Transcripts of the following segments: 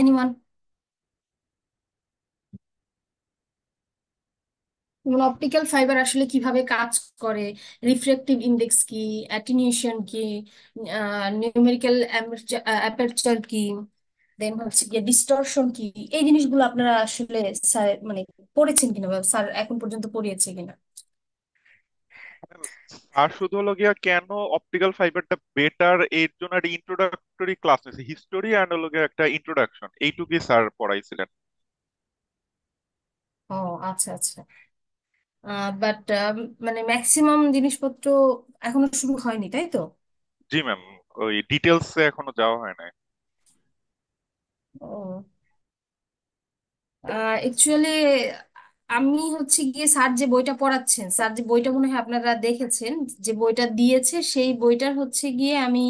Anyone? Optical fibre আসলে কিভাবে কাজ করে, রিফ্লেকটিভ ইন্ডেক্স কি, অ্যাটেনিউশন কি, নিউমেরিক্যাল অ্যাপারচার কি, দেন হচ্ছে গিয়ে ডিস্টরশন কি, এই জিনিসগুলো আপনারা আসলে স্যার মানে পড়েছেন কিনা বা স্যার এখন পর্যন্ত পড়িয়েছে কিনা? আর শুধু হলো গিয়া কেন অপটিক্যাল ফাইবারটা বেটার এর জন্য একটা ইন্ট্রোডাক্টরি ক্লাস নিয়েছে, হিস্টোরি অ্যান্ড হলো গিয়া একটা ইন্ট্রোডাকশন, এইটুকুই স্যার পড়াইছিলেন। ও, আচ্ছা আচ্ছা। বাট মানে ম্যাক্সিমাম জিনিসপত্র এখনো শুরু হয়নি, তাই তো? জি ম্যাম, ওই ডিটেলসে এখনো যাওয়া হয় না। ও, অ্যাকচুয়ালি আমি হচ্ছে গিয়ে স্যার যে বইটা পড়াচ্ছেন, স্যার যে বইটা মনে হয় আপনারা দেখেছেন, যে বইটা দিয়েছে সেই বইটার হচ্ছে গিয়ে আমি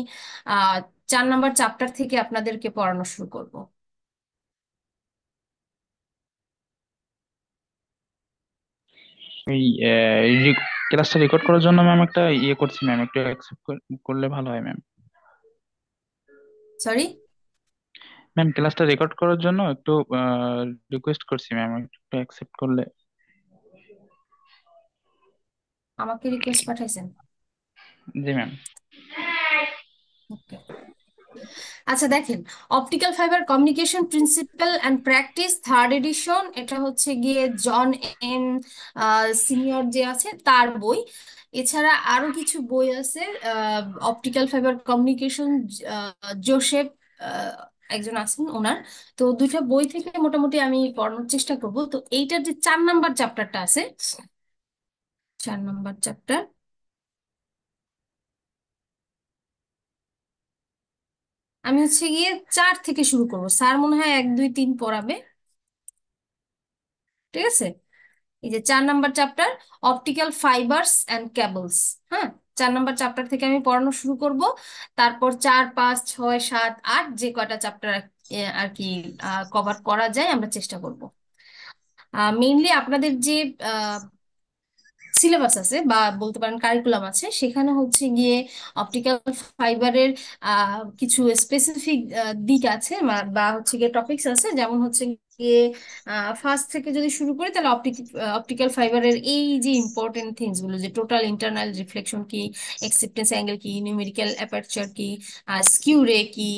আহ 4 নম্বর চ্যাপ্টার থেকে আপনাদেরকে পড়ানো শুরু করব। এই ক্লাসটা রেকর্ড করার জন্য ম্যাম একটা করছি ম্যাম, একটু অ্যাকসেপ্ট করলে ভালো হয় ম্যাম। সরি? ম্যাম ক্লাসটা রেকর্ড করার জন্য একটু রিকোয়েস্ট করছি ম্যাম, একটু অ্যাকসেপ্ট করলে। আমাকে রিকোয়েস্ট পাঠাইছেন? জি ম্যাম। ওকে। আচ্ছা দেখেন, optical fibre communication principal and practice, third edition, এটা হচ্ছে গিয়ে জন এম সিনিয়র যে আছে তার বই। এছাড়া আরো কিছু বই আছে, অপটিক্যাল ফাইবার কমিউনিকেশন, জোসেফ আহ, একজন আছেন ওনার। তো দুইটা বই থেকে মোটামুটি আমি পড়ানোর চেষ্টা করব। তো এইটার যে 4 নম্বর চ্যাপ্টারটা আছে, 4 নম্বর চ্যাপ্টার, আমি হচ্ছে গিয়ে 4 থেকে শুরু করব। স্যার মনে হয় 1 2 3 পড়াবে। ঠিক আছে? এই যে 4 নম্বর chapter, optical fibres and cables. হ্যাঁ, 4 নম্বর চ্যাপ্টার থেকে আমি পড়ানো শুরু করব। তারপর 4 5 6 7 8 যে কয়টা চ্যাপ্টার আর কি কভার করা যায় আমরা চেষ্টা করব। মেইনলি আপনাদের যে সিলেবাস আছে বা বলতে পারেন কারিকুলাম আছে, সেখানে হচ্ছে গিয়ে অপটিক্যাল ফাইবারের কিছু স্পেসিফিক দিক আছে বা হচ্ছে গিয়ে টপিকস আছে। যেমন হচ্ছে গিয়ে ফার্স্ট থেকে যদি শুরু করি, তাহলে অপটিক্যাল ফাইবারের এই যে ইম্পর্টেন্ট থিংস গুলো, যে টোটাল ইন্টারনাল রিফ্লেকশন কি, অ্যাকসেপ্টেন্স অ্যাঙ্গেল কি, নিউমেরিক্যাল অ্যাপারচার কি, স্কিউ রে কি,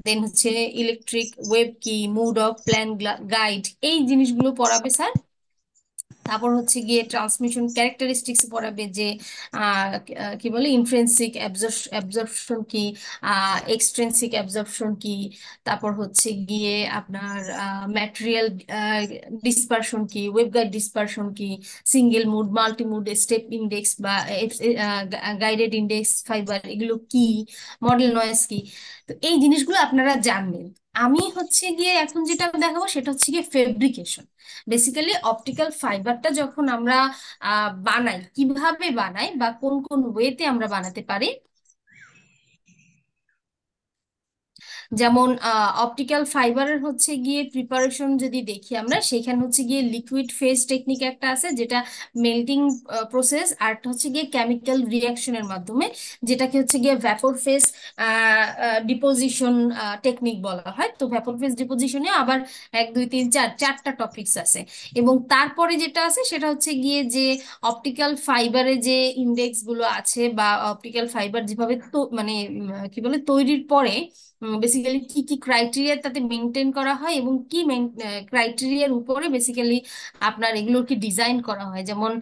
দেন হচ্ছে ইলেকট্রিক ওয়েভ কি, মুড অফ প্ল্যান গাইড, এই জিনিসগুলো পড়াবে স্যার। তারপর হচ্ছে গিয়ে ট্রান্সমিশন ক্যারেক্টারিস্টিক্স পড়াবে, যে কি বলে ইন্ট্রিনসিক অ্যাবজর্পশন কি, এক্সট্রিনসিক অ্যাবজর্পশন কি, তারপর হচ্ছে গিয়ে আপনার ম্যাটেরিয়াল ডিসপারশন কি, ওয়েবগাইড ডিসপারশন কি, single mode, multi mode, step index বা গাইডেড ইন্ডেক্স ফাইবার, এগুলো কি, মডেল নয়েজ কি। তো এই জিনিসগুলো আপনারা জানবেন। আমি হচ্ছে গিয়ে এখন যেটা দেখাবো সেটা হচ্ছে গিয়ে ফেব্রিকেশন। বেসিক্যালি অপটিক্যাল ফাইবারটা যখন আমরা বানাই, কিভাবে বানাই বা কোন কোন ওয়েতে আমরা বানাতে পারি। যেমন অপটিক্যাল ফাইবারের হচ্ছে গিয়ে প্রিপারেশন যদি দেখি আমরা, সেখানে হচ্ছে গিয়ে লিকুইড ফেজ টেকনিক একটা আছে, যেটা মেল্টিং প্রসেস, আর একটা হচ্ছে গিয়ে কেমিক্যাল রিয়াকশনের মাধ্যমে, যেটাকে হচ্ছে গিয়ে ভ্যাপর ফেজ ডিপোজিশন টেকনিক বলা হয়। তো ভ্যাপর ফেজ ডিপোজিশনে আবার 1 2 3 4 4টা টপিকস আছে। এবং তারপরে যেটা আছে সেটা হচ্ছে গিয়ে যে অপটিক্যাল ফাইবারে যে ইন্ডেক্স গুলো আছে, বা অপটিক্যাল ফাইবার যেভাবে তো মানে কি বলে তৈরির পরে বেসিক্যালি কি কি ক্রাইটেরিয়া তাতে মেনটেন করা হয়, এবং কি ক্রাইটেরিয়ার উপরে বেসিক্যালি আপনার এগুলোকে ডিজাইন করা হয়। যেমন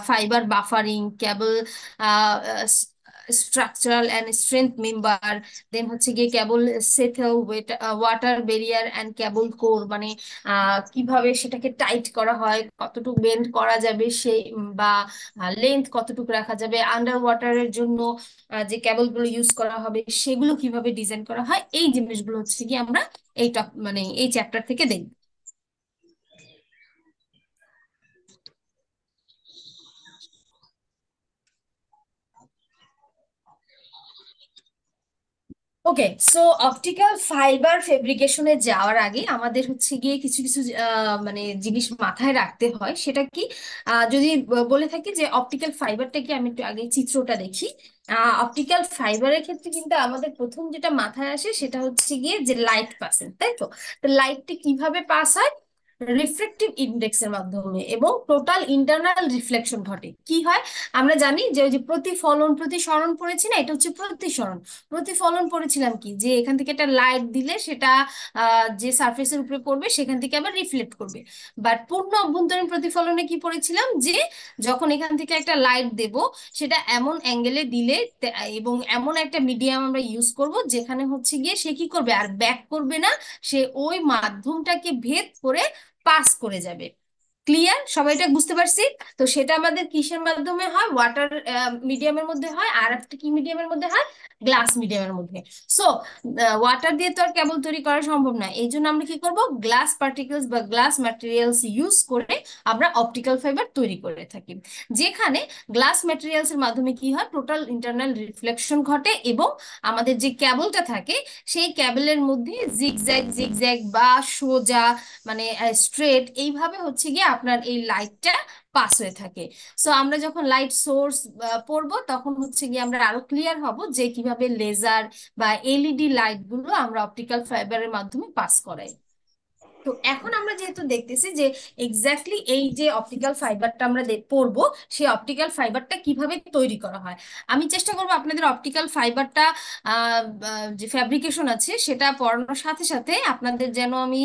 fibre buffering, cable structural and strength member, then হচ্ছে গিয়ে cable settle water barrier and cable core, মানে কিভাবে সেটাকে টাইট করা হয়, কতটুকু বেন্ড করা যাবে সেই, বা লেন্থ কতটুকু রাখা যাবে, আন্ডার ওয়াটারের জন্য যে কেবলগুলো ইউজ করা হবে সেগুলো কিভাবে ডিজাইন করা হয়, এই জিনিসগুলো হচ্ছে কি আমরা এই মানে এই চ্যাপ্টার থেকে দেখব। ওকে, সো অপটিক্যাল ফাইবার ফেব্রিকেশনে যাওয়ার আগে আমাদের হচ্ছে গিয়ে কিছু কিছু মানে জিনিস মাথায় রাখতে হয়। সেটা কি, যদি বলে থাকি যে অপটিক্যাল ফাইবারটা কি, আমি একটু আগে চিত্রটা দেখি। অপটিক্যাল ফাইবারের ক্ষেত্রে কিন্তু আমাদের প্রথম যেটা মাথায় আসে সেটা হচ্ছে গিয়ে যে লাইট পাসের, তাই তো? তো লাইটটা কিভাবে পাস হয়? রিফ্লেকটিভ ইন্ডেক্সের মাধ্যমে, এবং টোটাল ইন্টারনাল রিফ্লেকশন ঘটে। কি হয় আমরা জানি যে ওই যে প্রতিফলন প্রতিসরণ পড়েছি না, এটা হচ্ছে প্রতিসরণ। প্রতিফলন পড়েছিলাম কি, যে এখান থেকে একটা লাইট দিলে সেটা যে সারফেসের উপরে পড়বে সেখান থেকে আবার রিফ্লেক্ট করবে। বাট পূর্ণ অভ্যন্তরীণ প্রতিফলনে কি পড়েছিলাম, যে যখন এখান থেকে একটা লাইট দেব সেটা এমন অ্যাঙ্গেলে দিলে এবং এমন একটা মিডিয়াম আমরা ইউজ করব যেখানে হচ্ছে গিয়ে সে কি করবে, আর ব্যাক করবে না, সে ওই মাধ্যমটাকে ভেদ করে পাস করে যাবে। ক্লিয়ার? সবাই এটা বুঝতে পারছি? তো সেটা আমাদের কিসের মাধ্যমে হয়? ওয়াটার মিডিয়ামের মধ্যে হয়, আর একটা কি মিডিয়ামের মধ্যে হয়? গ্লাস মিডিয়ামের মধ্যে। সো ওয়াটার দিয়ে তো আর কেবল তৈরি করা সম্ভব না, এই জন্য আমরা কি করব, গ্লাস পার্টিকেলস বা গ্লাস ম্যাটেরিয়ালস ইউজ করে আমরা অপটিক্যাল ফাইবার তৈরি করে থাকি। যেখানে গ্লাস ম্যাটেরিয়ালস এর মাধ্যমে কি হয়, টোটাল ইন্টারনাল রিফ্লেকশন ঘটে, এবং আমাদের যে ক্যাবলটা থাকে সেই ক্যাবেলের মধ্যে জিগজ্যাগ জিগজ্যাগ বা সোজা, মানে স্ট্রেট এইভাবে হচ্ছে গিয়ে আপনার এই লাইটটা পাস হয়ে থাকে। সো আমরা যখন লাইট সোর্স পড়বো তখন হচ্ছে গিয়ে আমরা আরো ক্লিয়ার হব যে কিভাবে লেজার বা এলইডি লাইট গুলো আমরা অপটিক্যাল ফাইবারের মাধ্যমে পাস করাই। তো এখন আমরা যেহেতু দেখতেছি যে এক্স্যাক্টলি এই যে অপটিক্যাল ফাইবারটা আমরা পড়বো, সেই অপটিক্যাল ফাইবারটা কিভাবে তৈরি করা হয়, আমি চেষ্টা করবো আপনাদের অপটিক্যাল ফাইবারটা যে ফ্যাব্রিকেশন আছে সেটা পড়ানোর সাথে সাথে আপনাদের যেন আমি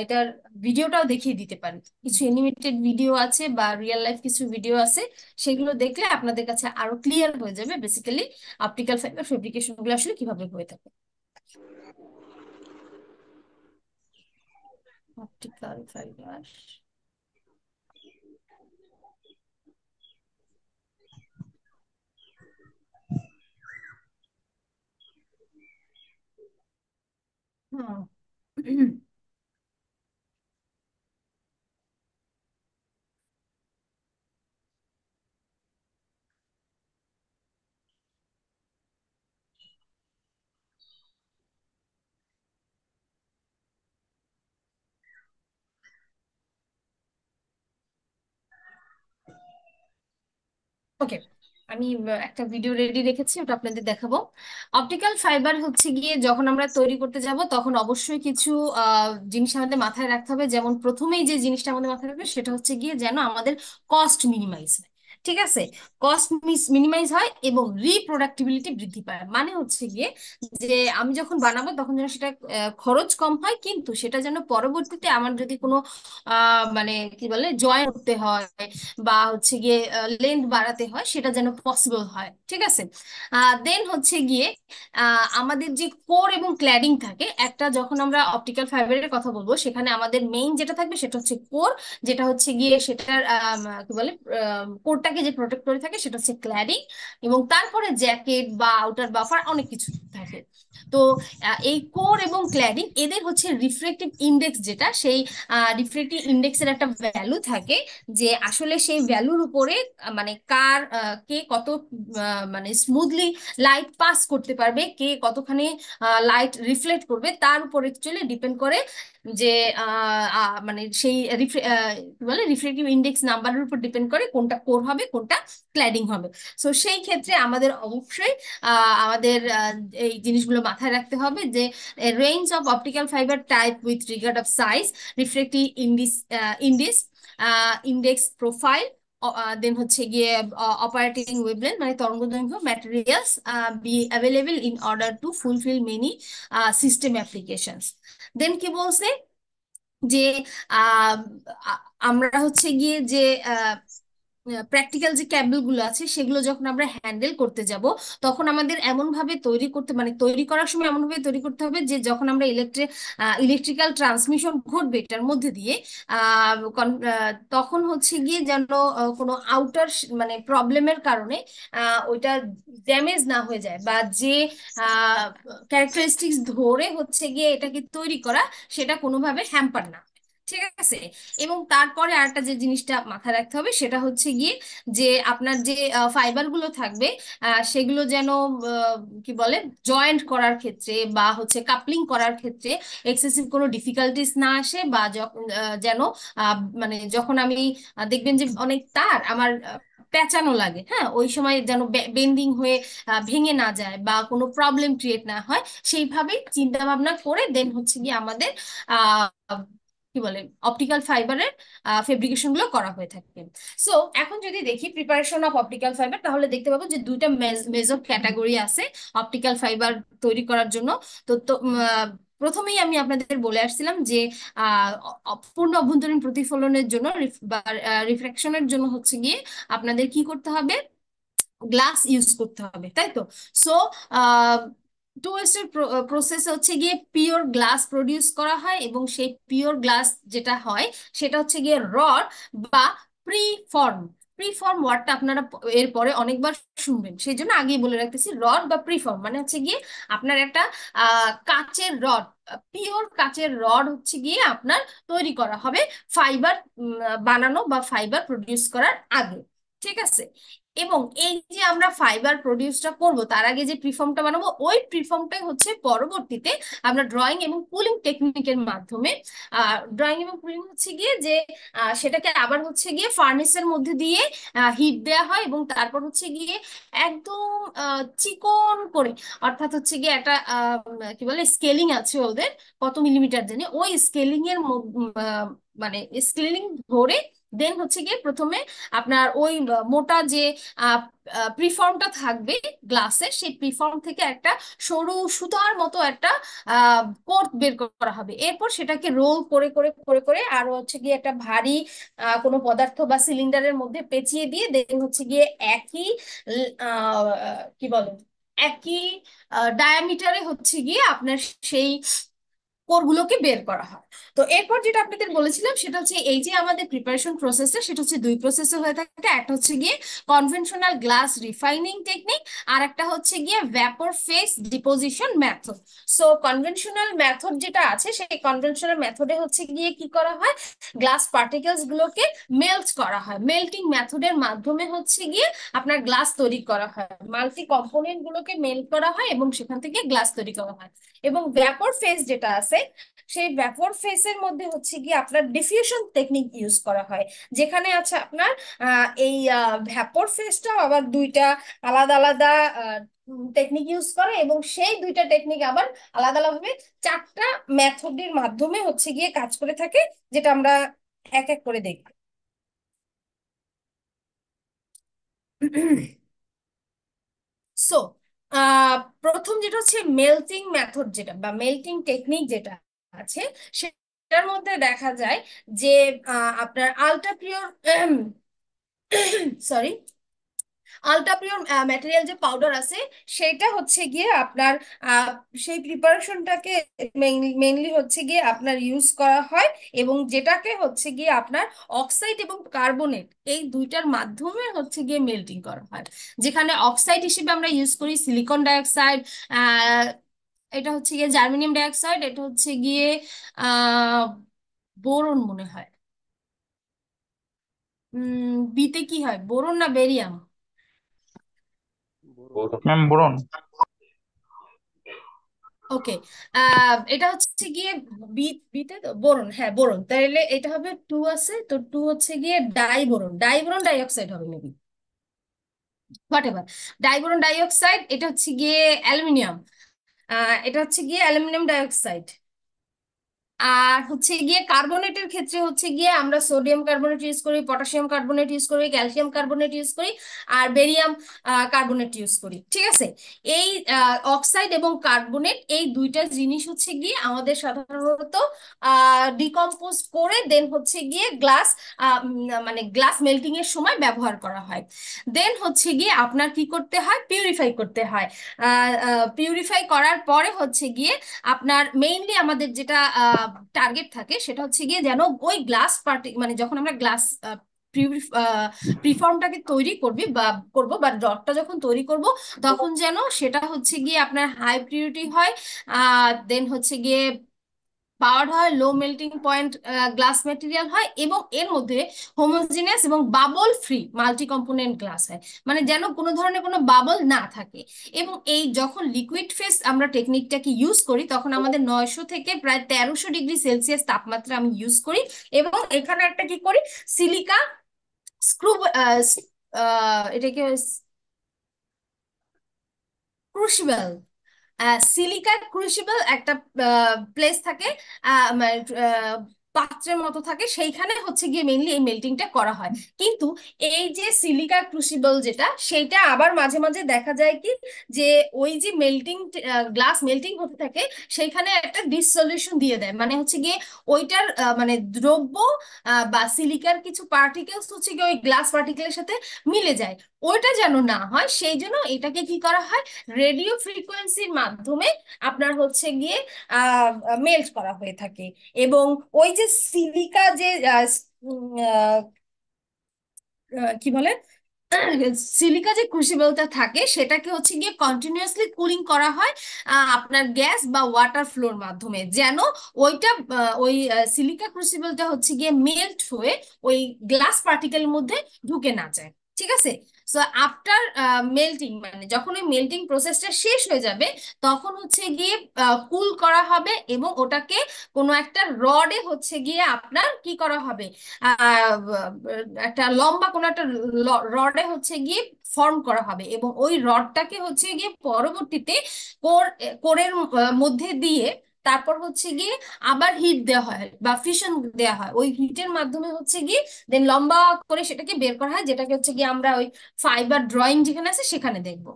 এটার ভিডিওটাও দেখিয়ে দিতে পারি। কিছু অ্যানিমেটেড ভিডিও আছে বা রিয়েল লাইফ কিছু ভিডিও আছে, সেগুলো দেখলে আপনাদের কাছে আরো ক্লিয়ার হয়ে যাবে বেসিক্যালি অপটিক্যাল ফাইবার ফেব্রিকেশন গুলো আসলে কিভাবে হয়ে থাকে। Optical fibre. হুম। ওকে, আমি একটা ভিডিও রেডি রেখেছি, ওটা আপনাদের দেখাবো। অপটিক্যাল ফাইবার হচ্ছে গিয়ে যখন আমরা তৈরি করতে যাব তখন অবশ্যই কিছু জিনিস আমাদের মাথায় রাখতে হবে। যেমন প্রথমেই যে জিনিসটা আমাদের মাথায় রাখবে সেটা হচ্ছে গিয়ে যেন আমাদের কস্ট মিনিমাইজ হয়। ঠিক আছে? কস্ট মিনিমাইজ হয় এবং রিপ্রোডাক্টিবিলিটি বৃদ্ধি পায়, মানে হচ্ছে গিয়ে যে আমি যখন বানাবো তখন যেন সেটা খরচ কম হয়, কিন্তু সেটা যেন পরবর্তীতে আমার যদি কোনো মানে কি বলে জয়েন করতে হয় বা হচ্ছে গিয়ে লেন্থ বাড়াতে হয় সেটা যেন পসিবল হয়। ঠিক আছে? দেন হচ্ছে গিয়ে আমাদের যে কোর এবং ক্ল্যাডিং থাকে, একটা যখন আমরা অপটিক্যাল ফাইবারের কথা বলবো সেখানে আমাদের মেইন যেটা থাকবে সেটা হচ্ছে কোর, যেটা হচ্ছে গিয়ে সেটার কি বলে কোরটাকে যে প্রোটেক্ট করে থাকে সেটা হচ্ছে ক্ল্যাডিং, এবং তারপরে জ্যাকেট বা আউটার বাফার অনেক কিছু থাকে। তো এই কোর এবং ক্ল্যাডিং এদের হচ্ছে রিফ্রেক্টিভ ইন্ডেক্স, যেটা সেই রিফ্রেক্টিভ ইন্ডেক্সের একটা ভ্যালু থাকে, যে আসলে সেই ভ্যালুর উপরে মানে কে কত মানে স্মুথলি লাইট পাস করতে পারবে, কে কতখানি লাইট রিফ্লেক্ট করবে, তার উপর অ্যাকচুয়ালি ডিপেন্ড করে যে মানে সেই কি বলে রিফ্লেক্টিভ ইন্ডেক্স নাম্বারের উপর ডিপেন্ড করে কোনটা কোর হবে কোনটা ক্ল্যাডিং হবে। সো সেই ক্ষেত্রে আমাদের অবশ্যই আমাদের এই জিনিসগুলো মাথায় রাখতে হবে যে range of optical fibre type with regard of size, reflective index index profile, then হচ্ছে গিয়ে অপারেটিং ওয়েভলেন্থ মানে তরঙ্গদৈর্ঘ্য, materials be available in order to fulfil many system applications. Then কি বলছে যে আহ, আমরা হচ্ছে গিয়ে যে প্র্যাকটিক্যাল যে ক্যাবল গুলো আছে সেগুলো যখন আমরা হ্যান্ডেল করতে যাব তখন আমাদের এমন ভাবে তৈরি করতে, মানে তৈরি করার সময় এমন ভাবে তৈরি করতে হবে যে যখন আমরা ইলেকট্রিক্যাল ট্রান্সমিশন ঘটবে এটার মধ্যে দিয়ে তখন হচ্ছে গিয়ে যেন কোনো আউটার মানে প্রবলেমের কারণে ওইটা ড্যামেজ না হয়ে যায়, বা যে ক্যারেক্টারিস্টিক্স ধরে হচ্ছে গিয়ে এটাকে তৈরি করা সেটা কোনোভাবে হ্যাম্পার না। ঠিক আছে। এবং তারপরে আরেকটা যে জিনিসটা মাথায় রাখতে হবে সেটা হচ্ছে গিয়ে যে আপনার যে ফাইবার গুলো থাকবে সেগুলো যেন কি বলে জয়েন্ট করার ক্ষেত্রে বা হচ্ছে কাপলিং করার ক্ষেত্রে এক্সেসিভ কোনো ডিফিকাল্টিস না আসে, বা যেন মানে যখন আমি দেখবেন যে অনেক তার আমার পেঁচানো লাগে, হ্যাঁ, ওই সময় যেন বেন্ডিং হয়ে ভেঙে না যায় বা কোনো প্রবলেম ক্রিয়েট না হয়, সেইভাবেই চিন্তা ভাবনা করে দেন হচ্ছে গিয়ে আমাদের কি বলে অপটিক্যাল ফাইবারের ফেব্রিকেশন গুলো করা হয়ে থাকে। সো এখন যদি দেখি প্রিপারেশন অফ অপটিক্যাল ফাইবার, তাহলে দেখতে পাবো যে দুইটা মেজর ক্যাটাগরি আছে অপটিক্যাল ফাইবার তৈরি করার জন্য। তো তো প্রথমেই আমি আপনাদের বলে আসছিলাম যে আহ পূর্ণ অভ্যন্তরীণ প্রতিফলনের জন্য বা রিফ্রাকশনের জন্য হচ্ছে গিয়ে আপনাদের কি করতে হবে, গ্লাস ইউজ করতে হবে, তাই তো। সো টু স্টেপ প্রসেস হচ্ছে গিয়ে পিওর গ্লাস প্রডিউস করা হয়, এবং সেই পিওর গ্লাস যেটা হয় সেটা হচ্ছে গিয়ে রড বা প্রি ফর্ম। প্রি ফর্ম ওয়ার্ডটা আপনারা এরপরে অনেকবার শুনবেন, সেই জন্য আগেই বলে রাখতেছি, রড বা প্রি ফর্ম মানে হচ্ছে গিয়ে আপনার একটা কাচের রড, পিওর কাচের রড হচ্ছে গিয়ে আপনার তৈরি করা হবে ফাইবার বানানো বা ফাইবার প্রডিউস করার আগে। ঠিক আছে। এবং এই যে আমরা ফাইবার প্রডিউসটা করব তার আগে যে প্রিফর্মটা বানাবো, ওই প্রিফর্মটাই হচ্ছে পরবর্তীতে আমরা ড্রয়িং এবং কুলিং টেকনিকের মাধ্যমে ড্রয়িং এবং কুলিং হচ্ছে গিয়ে যে সেটাকে আবার হচ্ছে গিয়ে ফার্নেসের মধ্যে দিয়ে হিট দেওয়া হয়, এবং তারপর হচ্ছে গিয়ে একদম চিকন করে, অর্থাৎ হচ্ছে গিয়ে একটা কি বলে স্কেলিং আছে ওদের, কত মিলিমিটার জানি, ওই স্কেলিং এর মানে স্কেলিং ধরে দেন হচ্ছে গিয়ে প্রথমে আপনার ওই মোটা যে প্রিফর্মটা থাকবে গ্লাসের, সেই প্রিফর্ম থেকে একটা সরু সুতার মতো একটা কোট বের করা হবে। এরপর সেটাকে রোল করে করে করে করে আরো হচ্ছে গিয়ে একটা ভারী কোনো পদার্থ বা সিলিন্ডারের মধ্যে পেঁচিয়ে দিয়ে দেন হচ্ছে গিয়ে একই কি বলে একই ডায়ামিটারে হচ্ছে গিয়ে আপনার সেই কোরগুলোকে বের করা হয়। তো এরপর যেটা আপনাদের বলেছিলাম সেটা হচ্ছে এই যে আমাদের প্রিপারেশন প্রসেসটা সেটা হচ্ছে দুই প্রসেসে হয়ে থাকে। একটা হচ্ছে গিয়ে কনভেনশনাল গ্লাস রিফাইনিং টেকনিক, আর একটা হচ্ছে গিয়ে vapour face deposition method. So conventional method যেটা আছে সেই কনভেনশনাল মেথডে হচ্ছে গিয়ে কি করা হয়, গ্লাস পার্টিকেলস গুলোকে মেল্ট করা হয়, মেল্টিং মেথডের মাধ্যমে হচ্ছে গিয়ে আপনার গ্লাস তৈরি করা হয়, মাল্টি কম্পোনেন্ট গুলোকে মেল্ট করা হয় এবং সেখান থেকে গ্লাস তৈরি করা হয়। এবং ভ্যাপর ফেজ যেটা আছে সেই ভ্যাপর ফেজের মধ্যে হচ্ছে গিয়ে আপনার ডিফিউশন টেকনিক ইউজ করা হয়, যেখানে আছে আপনার এই ভ্যাপর ফেজটা আবার দুইটা আলাদা আলাদা টেকনিক ইউজ করে, এবং সেই দুইটা টেকনিক আবার আলাদা আলাদা ভাবে চারটা মেথডের মাধ্যমে হচ্ছে গিয়ে কাজ করে থাকে, যেটা আমরা এক এক করে দেখব। সো প্রথম যেটা হচ্ছে মেল্টিং মেথড, যেটা বা মেল্টিং টেকনিক যেটা আছে সেটার মধ্যে দেখা যায় যে আপনার ultra pure sorry ultra pure material যে পাউডার আছে সেটা হচ্ছে গিয়ে আপনার আহ, সেই প্রিপারেশনটাকে মেইনলি হচ্ছে গিয়ে আপনার ইউজ করা হয়, এবং যেটাকে হচ্ছে গিয়ে আপনার অক্সাইড এবং কার্বনেট এই দুইটার মাধ্যমে হচ্ছে গিয়ে মেল্টিং করা হয়। যেখানে অক্সাইড হিসেবে আমরা ইউজ করি সিলিকন ডাইঅক্সাইড, আহ এটা হচ্ছে গিয়ে জার্মেনিয়াম ডাইঅক্সাইড, এটা হচ্ছে গিয়ে আহ বোরন মনে হয়। বিতে কি হয়, বোরন না বেরিয়াম? Ma'am boron. ওকে। এটা হচ্ছে গিয়ে বিতে তো বোরন, হ্যাঁ বোরন, তাহলে এটা হবে টু আছে, তো টু হচ্ছে গিয়ে ডাইবোরন, ডাইবোরন ডাইঅক্সাইড হবে মেবি, হোয়াট এভার। ডাইবোরন ডাইঅক্সাইড এটা হচ্ছে গিয়ে অ্যালুমিনিয়াম, এটা হচ্ছে গিয়ে অ্যালুমিনিয়াম ডাইঅক্সাইড। আর হচ্ছে গিয়ে কার্বনেটের ক্ষেত্রে হচ্ছে গিয়ে আমরা সোডিয়াম কার্বনেট ইউজ করি, পটাশিয়াম কার্বনেট ইউজ করি, ক্যালসিয়াম কার্বনেট ইউজ করি, আর বেরিয়াম কার্বনেট ইউজ করি। ঠিক আছে। এই অক্সাইড এবং কার্বনেট এই দুইটা জিনিস হচ্ছে গিয়ে আমাদের সাধারণত ডিকম্পোজ করে দেন হচ্ছে গিয়ে গ্লাস মানে গ্লাস মেল্টিং এর সময় ব্যবহার করা হয়। দেন হচ্ছে গিয়ে আপনার কি করতে হয়, পিউরিফাই করতে হয়। পিউরিফাই করার পরে হচ্ছে গিয়ে আপনার মেইনলি আমাদের যেটা টার্গেট থাকে সেটা হচ্ছে গিয়ে যেন ওই গ্লাস পার্টি মানে যখন আমরা গ্লাস প্রিফর্মটাকে তৈরি করবি বা করব বা রডটা যখন তৈরি করব তখন যেন সেটা হচ্ছে গিয়ে আপনার হাই পিউরিটি হয়, দেন হচ্ছে গিয়ে পাওয়ার হয়, লো মেল্টিং পয়েন্ট গ্লাস মেটেরিয়াল হয়, এবং এর মধ্যে হোমোজিনিয়াস এবং bubble free multi component glass হয়, মানে যেন কোনো ধরনের কোনো বাবল না থাকে। এবং এই যখন লিকুইড ফেজ আমরা টেকনিকটাকে ইউজ করি তখন আমাদের 900 থেকে প্রায় 1300 ডিগ্রি সেলসিয়াস তাপমাত্রা আমি ইউজ করি। এবং এখানে একটা কি করি, সিলিকা স্ক্রু, এটাকে ক্রুশিবল, সিলিকা ক্রুশিবল একটা প্লেস থাকে, মানে পাত্রের মতো থাকে, সেইখানে হচ্ছে গিয়ে মেইনলি এই মেল্টিংটা করা হয়। কিন্তু এই যে সিলিকা ক্রুশিবল যেটা, সেইটা আবার মাঝে মাঝে দেখা যায় কি, যে ওই যে মেল্টিং, গ্লাস মেল্টিং হতে থাকে, সেইখানে একটা ডিসসলিউশন দিয়ে দেয়, মানে হচ্ছে গিয়ে ওইটার মানে দ্রব্য বা সিলিকার কিছু পার্টিকেলস হচ্ছে গিয়ে ওই গ্লাস পার্টিকেলের সাথে মিলে যায়। ওইটা যেন না হয় সেই জন্য এটাকে কি করা হয়, রেডিও ফ্রিকোয়েন্সির মাধ্যমে আপনার হচ্ছে গিয়ে মেল্ট করা হয়ে থাকে। এবং ওই যে সিলিকা যে কি বলে, সিলিকা যে ক্রুশিবলটা থাকে সেটাকে হচ্ছে গিয়ে কন্টিনিউয়াসলি কুলিং করা হয় আপনার গ্যাস বা ওয়াটার ফ্লোর মাধ্যমে, যেন ওইটা ওই সিলিকা ক্রুশিবলটা হচ্ছে গিয়ে মেল্ট হয়ে ওই গ্লাস পার্টিকেলের মধ্যে ঢুকে না যায়। ঠিক আছে। সো আফটার মেল্টিং, মানে যখন ওই মেল্টিং প্রসেসটা শেষ হয়ে যাবে তখন হচ্ছে গিয়ে কুল করা হবে, এবং ওটাকে কোনো একটা রডে হচ্ছে গিয়ে আপনার কি করা হবে, একটা লম্বা কোনো একটা রডে হচ্ছে গিয়ে ফর্ম করা হবে, এবং ওই রডটাকে হচ্ছে গিয়ে পরবর্তীতে কোরের মধ্যে দিয়ে তারপর হচ্ছে গিয়ে আবার হিট দেওয়া হয় বা ফিশন দেওয়া হয়, ওই হিটের মাধ্যমে হচ্ছে গিয়ে দেন লম্বা করে সেটাকে বের করা হয়, যেটাকে হচ্ছে গিয়ে আমরা ওই ফাইবার ড্রয়িং যেখানে আছে সেখানে দেখবো।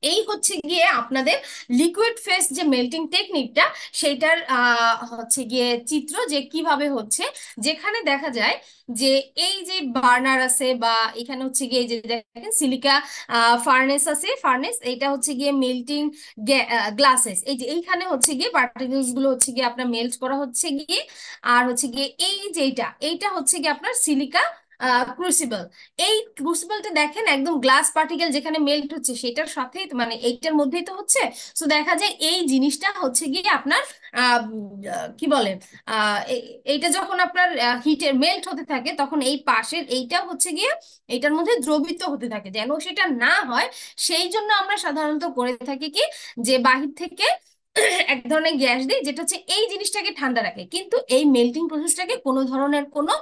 এই হচ্ছে গিয়ে আপনাদের লিকুইড ফেস যে মেল্টিং টেকনিকটা, সেইটার হচ্ছে গিয়ে চিত্র যে কিভাবে হচ্ছে, যেখানে দেখা যায় যে এই যে বার্নার আছে বা এখানে হচ্ছে গিয়ে এই যে দেখেন সিলিকা ফার্নেস আছে, ফার্নেস এটা হচ্ছে গিয়ে মেল্টিং গ্লাসেস, এই যে এইখানে হচ্ছে গিয়ে পার্টিকেলস গুলো হচ্ছে গিয়ে আপনার মেল্ট করা হচ্ছে গিয়ে, আর হচ্ছে গিয়ে এই যে এইটা হচ্ছে গিয়ে আপনার সিলিকা ক্রুসিবল। এই ক্রুসিবলটা দেখেন একদম গ্লাস পার্টিকেল যেখানে মেল্ট হচ্ছে সেটার সাথে, মানে এইটার মধ্যেই তো হচ্ছে। সো দেখা যায় এই জিনিসটা হচ্ছে গিয়ে আপনার কি বলে, এইটা যখন আপনার হিটের মেল্ট হতে থাকে তখন এই পাশের এইটা হচ্ছে গিয়ে এইটার মধ্যে দ্রবীভূত হতে থাকে, যেন সেটা না হয় সেই জন্য আমরা সাধারণত করে থাকি কি, যে বাহির থেকে এক ধরনের গ্যাস দিই যেটা হচ্ছে এই জিনিসটাকে ঠান্ডা রাখে, কিন্তু এই মেল্টিং প্রসেসটাকে কোনো ধরনের কোনো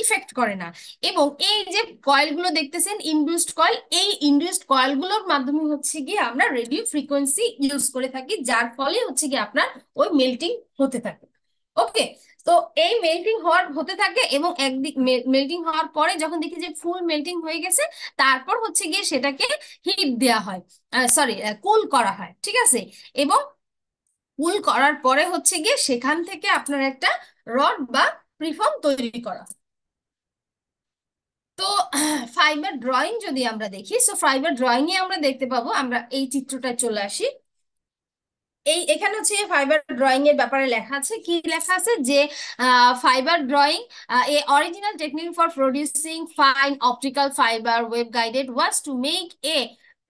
ইফেক্ট করে না। এবং এই যে কয়েলগুলো দেখতেছেন ইনডিউসড কয়েল, এই ইনডিউসড কয়েলগুলোর মাধ্যমে হচ্ছে গিয়ে আমরা রেডিও ফ্রিকোয়েন্সি ইউজ করে থাকি, যার ফলে হচ্ছে গিয়ে আপনার ওই মেল্টিং হতে থাকে। ওকে। তো এই মেল্টিং হতে থাকে, এবং একদিক মেল্টিং হওয়ার পরে যখন দেখি যে ফুল মেল্টিং হয়ে গেছে, তারপর হচ্ছে গিয়ে সেটাকে হিট দেওয়া হয়, সরি কুল করা হয়। ঠিক আছে। এবং কুল করার পরে হচ্ছে গিয়ে সেখান থেকে আপনার একটা রড বা প্রিফর্ম তৈরি করা হয়। তো ফাইবার ড্রয়িং যদি আমরা দেখি, সো ফাইবার ড্রয়িং এ আমরা দেখতে পাবো, আমরা এই চিত্রটায় চলে আসি। এখানে হচ্ছে ফাইবার ড্রয়িং এর ব্যাপারে লেখা আছে, কি লেখা আছে যে fibre drawing, a original technique for producing fine optical fibre wave guided was to make a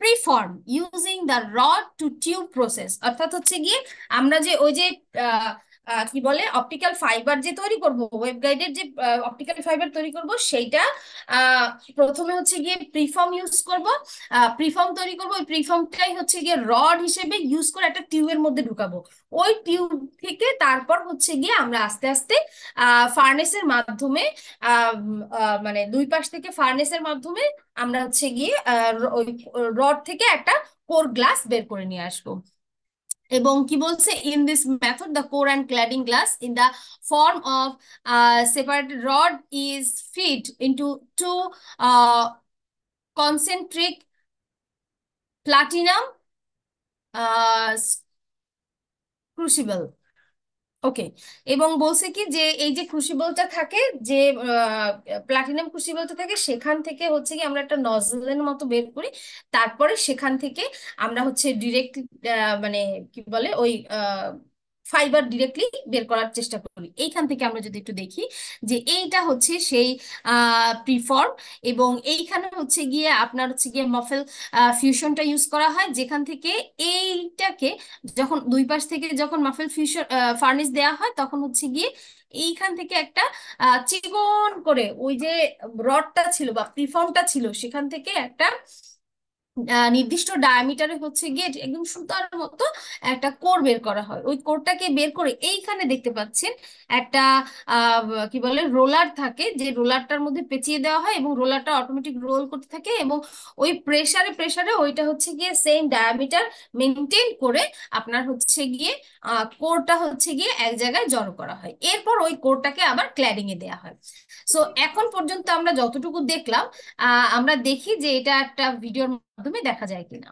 preform using the rod to tube process. অর্থাৎ হচ্ছে গিয়ে আমরা যে ওই যে কি বলে অপটিক্যাল ফাইবার যে তৈরি করব, ওয়েভ গাইডেড যে অপটিক্যাল ফাইবার তৈরি করব, সেইটা আহ, প্রথমে হচ্ছে গিয়ে প্রিফর্ম ইউজ করব, প্রিফর্ম তৈরি করবো, ওই প্রিফর্মটাই হচ্ছে গিয়ে রড হিসেবে ইউজ করে একটা টিউবের মধ্যে ঢুকাবো। ওই টিউব থেকে তারপর হচ্ছে গিয়ে আমরা আস্তে আস্তে ফার্নেসের মাধ্যমে মানে দুই পাশ থেকে ফার্নেসের মাধ্যমে আমরা হচ্ছে গিয়ে ওই রড থেকে একটা কোর গ্লাস বের করে নিয়ে আসবো। এবং কি বলছে, in this method the core and cladding glass in the form of separated rod is feed into two concentric platinum crucible. Okay. এবং বলছে কি যে এই যে ক্রুশিবলটা থাকে, যে প্লাটিনাম ক্রুশিবলটা থাকে, সেখান থেকে হচ্ছে কি আমরা একটা নজলের মতো বের করি, তারপরে সেখান থেকে আমরা হচ্ছে ডিরেক্ট মানে কি বলে ওই ফাইবার ডিরেক্টলি বের করার চেষ্টা করি। এইখান থেকে আমরা যদি একটু দেখি যে এইটা হচ্ছে সেই প্রিফর্ম, এবং এইখানে হচ্ছে গিয়ে আপনার হচ্ছে গিয়ে মফেল ফিউশনটা ইউজ করা হয়, যেখান থেকে এইটাকে যখন দুই পাশ থেকে যখন মাফেল ফিউশন ফার্নিশ দেওয়া হয় তখন হচ্ছে গিয়ে এইখান থেকে একটা চিকন করে ওই যে রডটা ছিল বা প্রিফর্মটা ছিল সেখান থেকে একটা নির্দিষ্ট ডায়ামিটারে হচ্ছে গিয়ে একদম সুতার মতো একটা কোর বের করা হয়। ওই কোরটাকে বের করে এইখানে দেখতে পাচ্ছেন একটা কি বলে রোলার থাকে, যে রোলারটার মধ্যে পেঁচিয়ে দেওয়া হয় এবং রোলারটা অটোমেটিক রোল করতে থাকে, এবং ওই প্রেসারে প্রেসারে ওইটা হচ্ছে গিয়ে সেম ডায়ামিটার মেনটেন করে আপনার হচ্ছে গিয়ে কোরটা হচ্ছে গিয়ে এক জায়গায় জড়ো করা হয়। এরপর ওই কোরটাকে আবার ক্ল্যাডিং এ দেওয়া হয়। সো এখন পর্যন্ত আমরা যতটুকু দেখলাম, আমরা দেখি যে এটা একটা ভিডিওর মাধ্যমে দেখা যায় কিনা।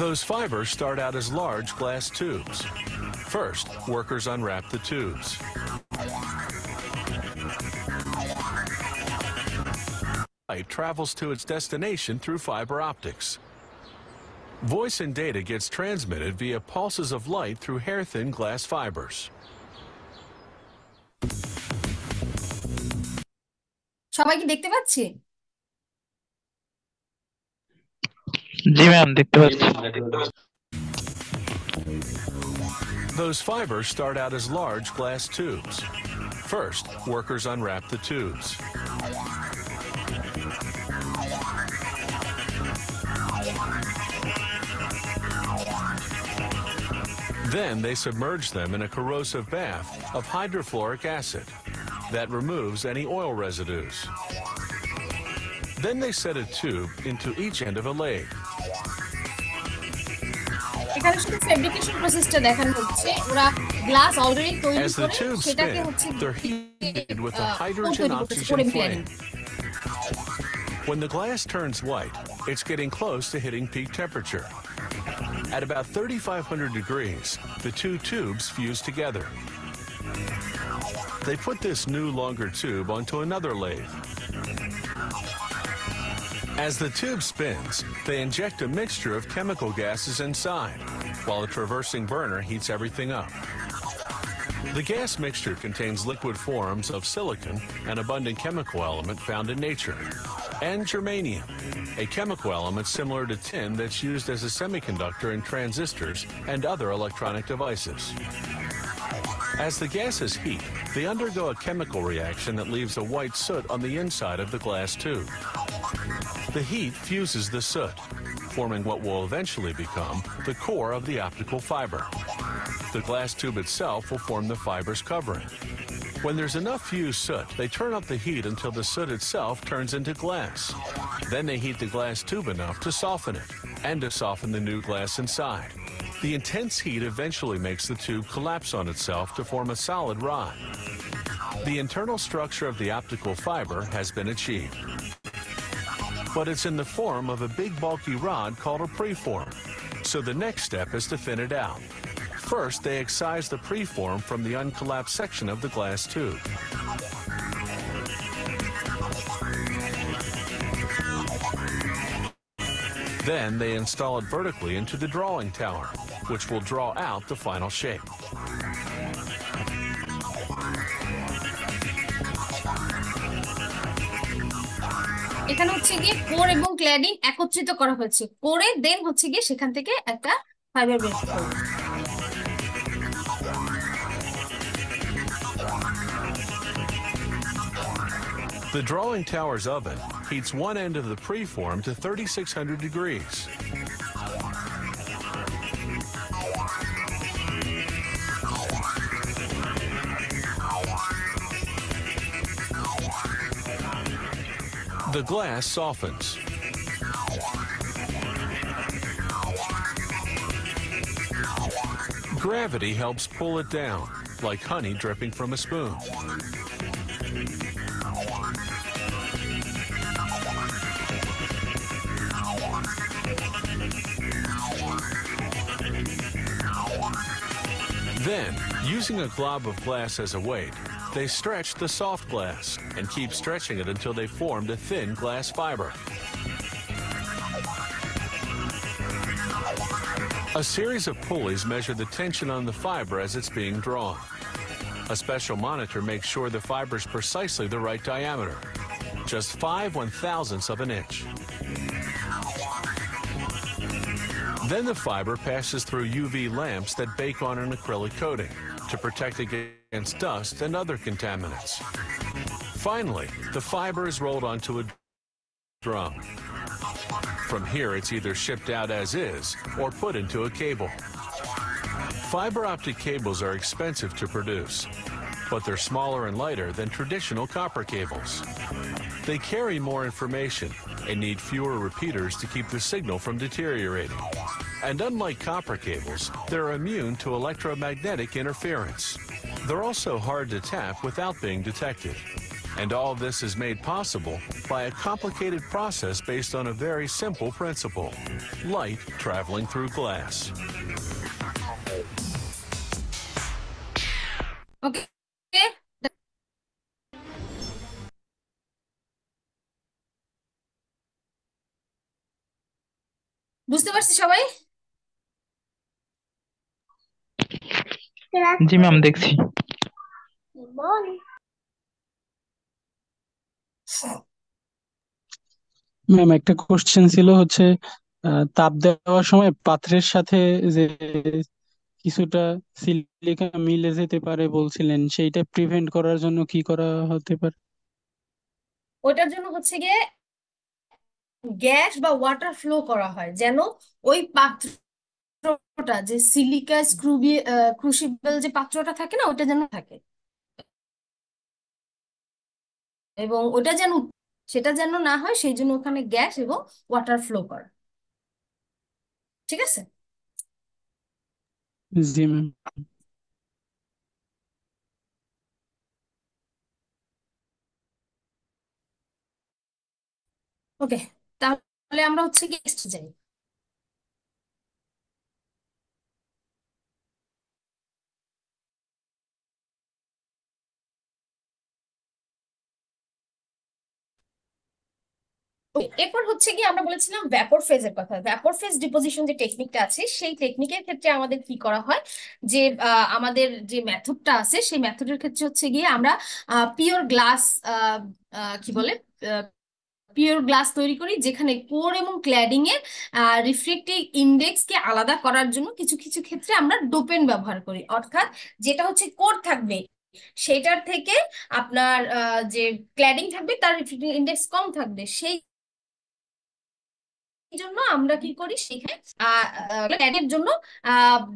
Those fibers start out as large glass tubes. First, workers unwrap the tubes. Light travels to its destination through fiber optics. Voice and data gets transmitted via pulses of light through hair-thin glass fibers. সবাই কি দেখতে পাচ্ছে? জি ma'am, দেখতে পাচ্ছি। Those fibers start out as large glass tubes. First, workers unwrap the tubes. Then they submerge them in a corrosive bath of hydrofluoric acid that removes any oil residues. Then they set a tube into each end of a lathe. এখানে শুধু fabrication প্রসেসটা দেখানো হচ্ছে, ওরা glass already তৈরি As the করে tubes সেটাকে spin, হচ্ছে they're heated with a core hydrogen তৈরি করতেছে, oxygen কোরের flame. Planning. When the glass turns white, it's getting close to hitting peak temperature. At about 3,500 degrees, the two tubes fuse together. They put this new longer tube onto another lathe. As the tube spins, they inject a mixture of chemical gases inside, while a traversing burner heats everything up. The gas mixture contains liquid forms of silicon, an abundant chemical element found in nature, and germanium, a chemical element similar to tin that's used as a semiconductor in transistors and other electronic devices. As the gases heat, they undergo a chemical reaction that leaves a white soot on the inside of the glass tube. The heat fuses the soot, forming what will eventually become the core of the optical fiber. The glass tube itself will form the fiber's covering. When there's enough fused soot, they turn up the heat until the soot itself turns into glass. Then they heat the glass tube enough to soften it, and to soften the new glass inside. The intense heat eventually makes the tube collapse on itself to form a solid rod. The internal structure of the optical fiber has been achieved. But it's in the form of a big bulky rod called a preform. So the next step is to thin it out. First, they excise the preform from the uncollapsed section of the glass tube. Then they install it vertically into the drawing tower, which will draw out the final shape. এখানে হচ্ছে গিয়ে core এবং cladding একত্রিত করা হয়েছে, করে দেন হচ্ছে গিয়ে সেখান থেকে একটা ফাইবার বের করবে। The drawing tower's oven heats one end of the preform to 3,600 degrees. The glass softens. Gravity helps pull it down, like honey dripping from a spoon. Then, using a glob of glass as a weight, They stretch the soft glass and keep stretching it until they formed a thin glass fiber. A series of pulleys measure the tension on the fiber as it's being drawn. A special monitor makes sure the fiber is precisely the right diameter, just 5/1000ths of an inch. Then the fiber passes through UV lamps that bake on an acrylic coating to protect against dust and other contaminants. Finally, the fiber is rolled onto a drum. From here, it's either shipped out as is or put into a cable. Fiber optic cables are expensive to produce, but they're smaller and lighter than traditional copper cables. They carry more information and need fewer repeaters to keep the signal from deteriorating. And unlike copper cables, they're immune to electromagnetic interference. They're also hard to tap without being detected. And all of this is made possible by a complicated process based on a very simple principle: light traveling through glass. ওকে, বুঝতে পারছি সবাই? জি ma'am, দেখছি। Ma'am, একটা question ছিল হচ্ছে তাপ দেওয়ার সময় পাত্রের সাথে যে কিছুটা সিলিকা মিলে যেতে পারে বলছিলেন, সেইটা প্রিভেন্ট করার জন্য কি করা হতে পারে? ওটার জন্য হচ্ছে গিয়ে গ্যাস বা ওয়াটার ফ্লো করা হয়, যেন ওই পাত্রটা যে সিলিকা ক্রুশিবল যে পাত্রটা থাকে না, ওটা যেন থাকে, এবং ওটা যেন সেটা যেন না হয়, সেই জন্য ওখানে গ্যাস এবং ওয়াটার ফ্লো করা। ঠিক আছে? জি ম্যাম। ওকে, তাহলে আমরা হচ্ছে কি নেক্সট যাই। এরপর হচ্ছে কি আমরা বলেছিলাম ভ্যাপর ফেজের কথা। ভ্যাপর ফেজ ডিপোজিশন যে টেকনিকটা আছে, সেই টেকনিকের ক্ষেত্রে আমাদের কি করা হয়, যে আমাদের যে মেথডটা আছে, সেই মেথডের ক্ষেত্রে হচ্ছে গিয়ে আমরা পিওর গ্লাস কি বলে পিওর গ্লাস তৈরি করি, যেখানে কোর এবং ক্ল্যাডিং এর রিফ্লেক্টিভ ইন্ডেক্স কে আলাদা করার জন্য কিছু কিছু ক্ষেত্রে আমরা ডোপেন ব্যবহার করি। অর্থাৎ যেটা হচ্ছে কোর থাকবে সেটার থেকে আপনার যে ক্ল্যাডিং থাকবে তার রিফ্লেক্টিভ ইন্ডেক্স কম থাকবে, সেই জন্য আমরা কি করি সেখানে প্যাডের জন্য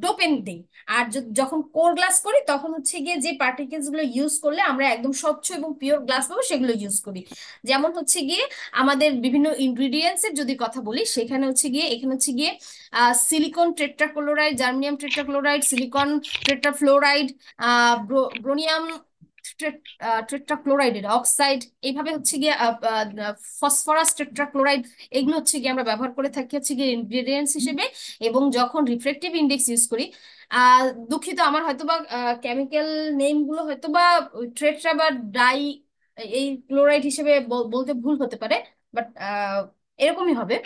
ডোপেন দিই। আর যখন কোর গ্লাস করি তখন হচ্ছে গিয়ে যে পার্টিকেলস গুলো ইউজ করলে আমরা একদম স্বচ্ছ এবং পিওর গ্লাস পাবো সেগুলো ইউজ করি। যেমন হচ্ছে গিয়ে আমাদের বিভিন্ন ইনগ্রিডিয়েন্টস এর যদি কথা বলি, সেখানে হচ্ছে গিয়ে এখানে হচ্ছে গিয়ে silicon tetrachloride, germanium tetrachloride, silicon tetrafluoride, ব্রোনিয়াম টেট্রাক্লোরাইডের অক্সাইড, এইভাবে হচ্ছে গিয়ে ফসফরাস টেট্রাক্লোরাইড, এগুলো হচ্ছে গিয়ে আমরা ব্যবহার করে থাকি হচ্ছে গিয়ে ইনগ্রেডিয়েন্টস হিসেবে। এবং যখন রিফ্রেক্টিভ ইন্ডেক্স ইউজ করি, দুঃখিত আমার হয়তোবা কেমিক্যাল নেম গুলো হয়তোবা ট্রেট্রা বা ডাই এই ক্লোরাইড হিসেবে বলতে ভুল হতে পারে, বাট এরকমই হবে।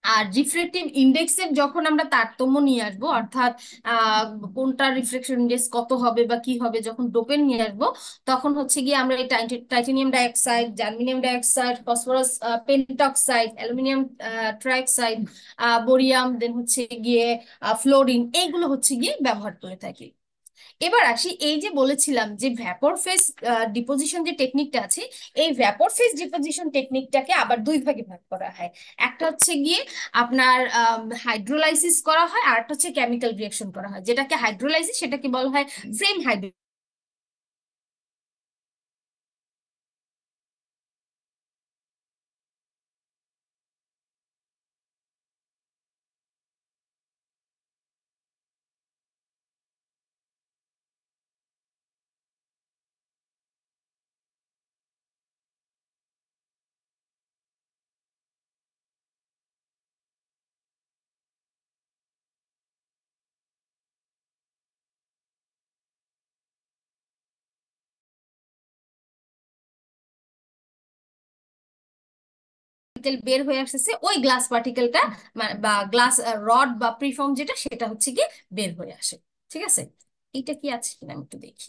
আর রিফ্রেক্টিভ ইন্ডেক্সের যখন আমরা তারতম্য নিয়ে আসবো, অর্থাৎ আহ কোনটা রিফ্লেকশন ইন্ডেক্স কত হবে বা কি হবে, যখন ডোপেন নিয়ে আসবো, তখন হচ্ছে গিয়ে আমরা এই titanium dioxide, germanium dioxide, phosphorus pentoxide, aluminium trioxide, বোরিয়াম, দেন হচ্ছে গিয়ে ফ্লোরিন, এইগুলো হচ্ছে গিয়ে ব্যবহার করে থাকি। এবার আসি, এই যে বলেছিলাম যে ভ্যাপর ফেজ ডিপোজিশন যে টেকনিকটা আছে, এই ভ্যাপর ফেজ ডিপোজিশন টেকনিকটাকে আবার দুই ভাগে ভাগ করা হয়। একটা হচ্ছে গিয়ে আপনার হাইড্রোলাইসিস করা হয়, আর একটা হচ্ছে কেমিক্যাল রিঅ্যাকশন করা হয়। যেটাকে হাইড্রোলাইসিস সেটাকে বলা হয় ফ্রেম পার্টিকেল বের হয়ে আসতেছে, ওই গ্লাস পার্টিকেলটা বা গ্লাস রড বা প্রিফর্ম যেটা, সেটা হচ্ছে গিয়ে বের হয়ে আসে। ঠিক আছে, এইটা কি আছে কিনা আমি একটু দেখি।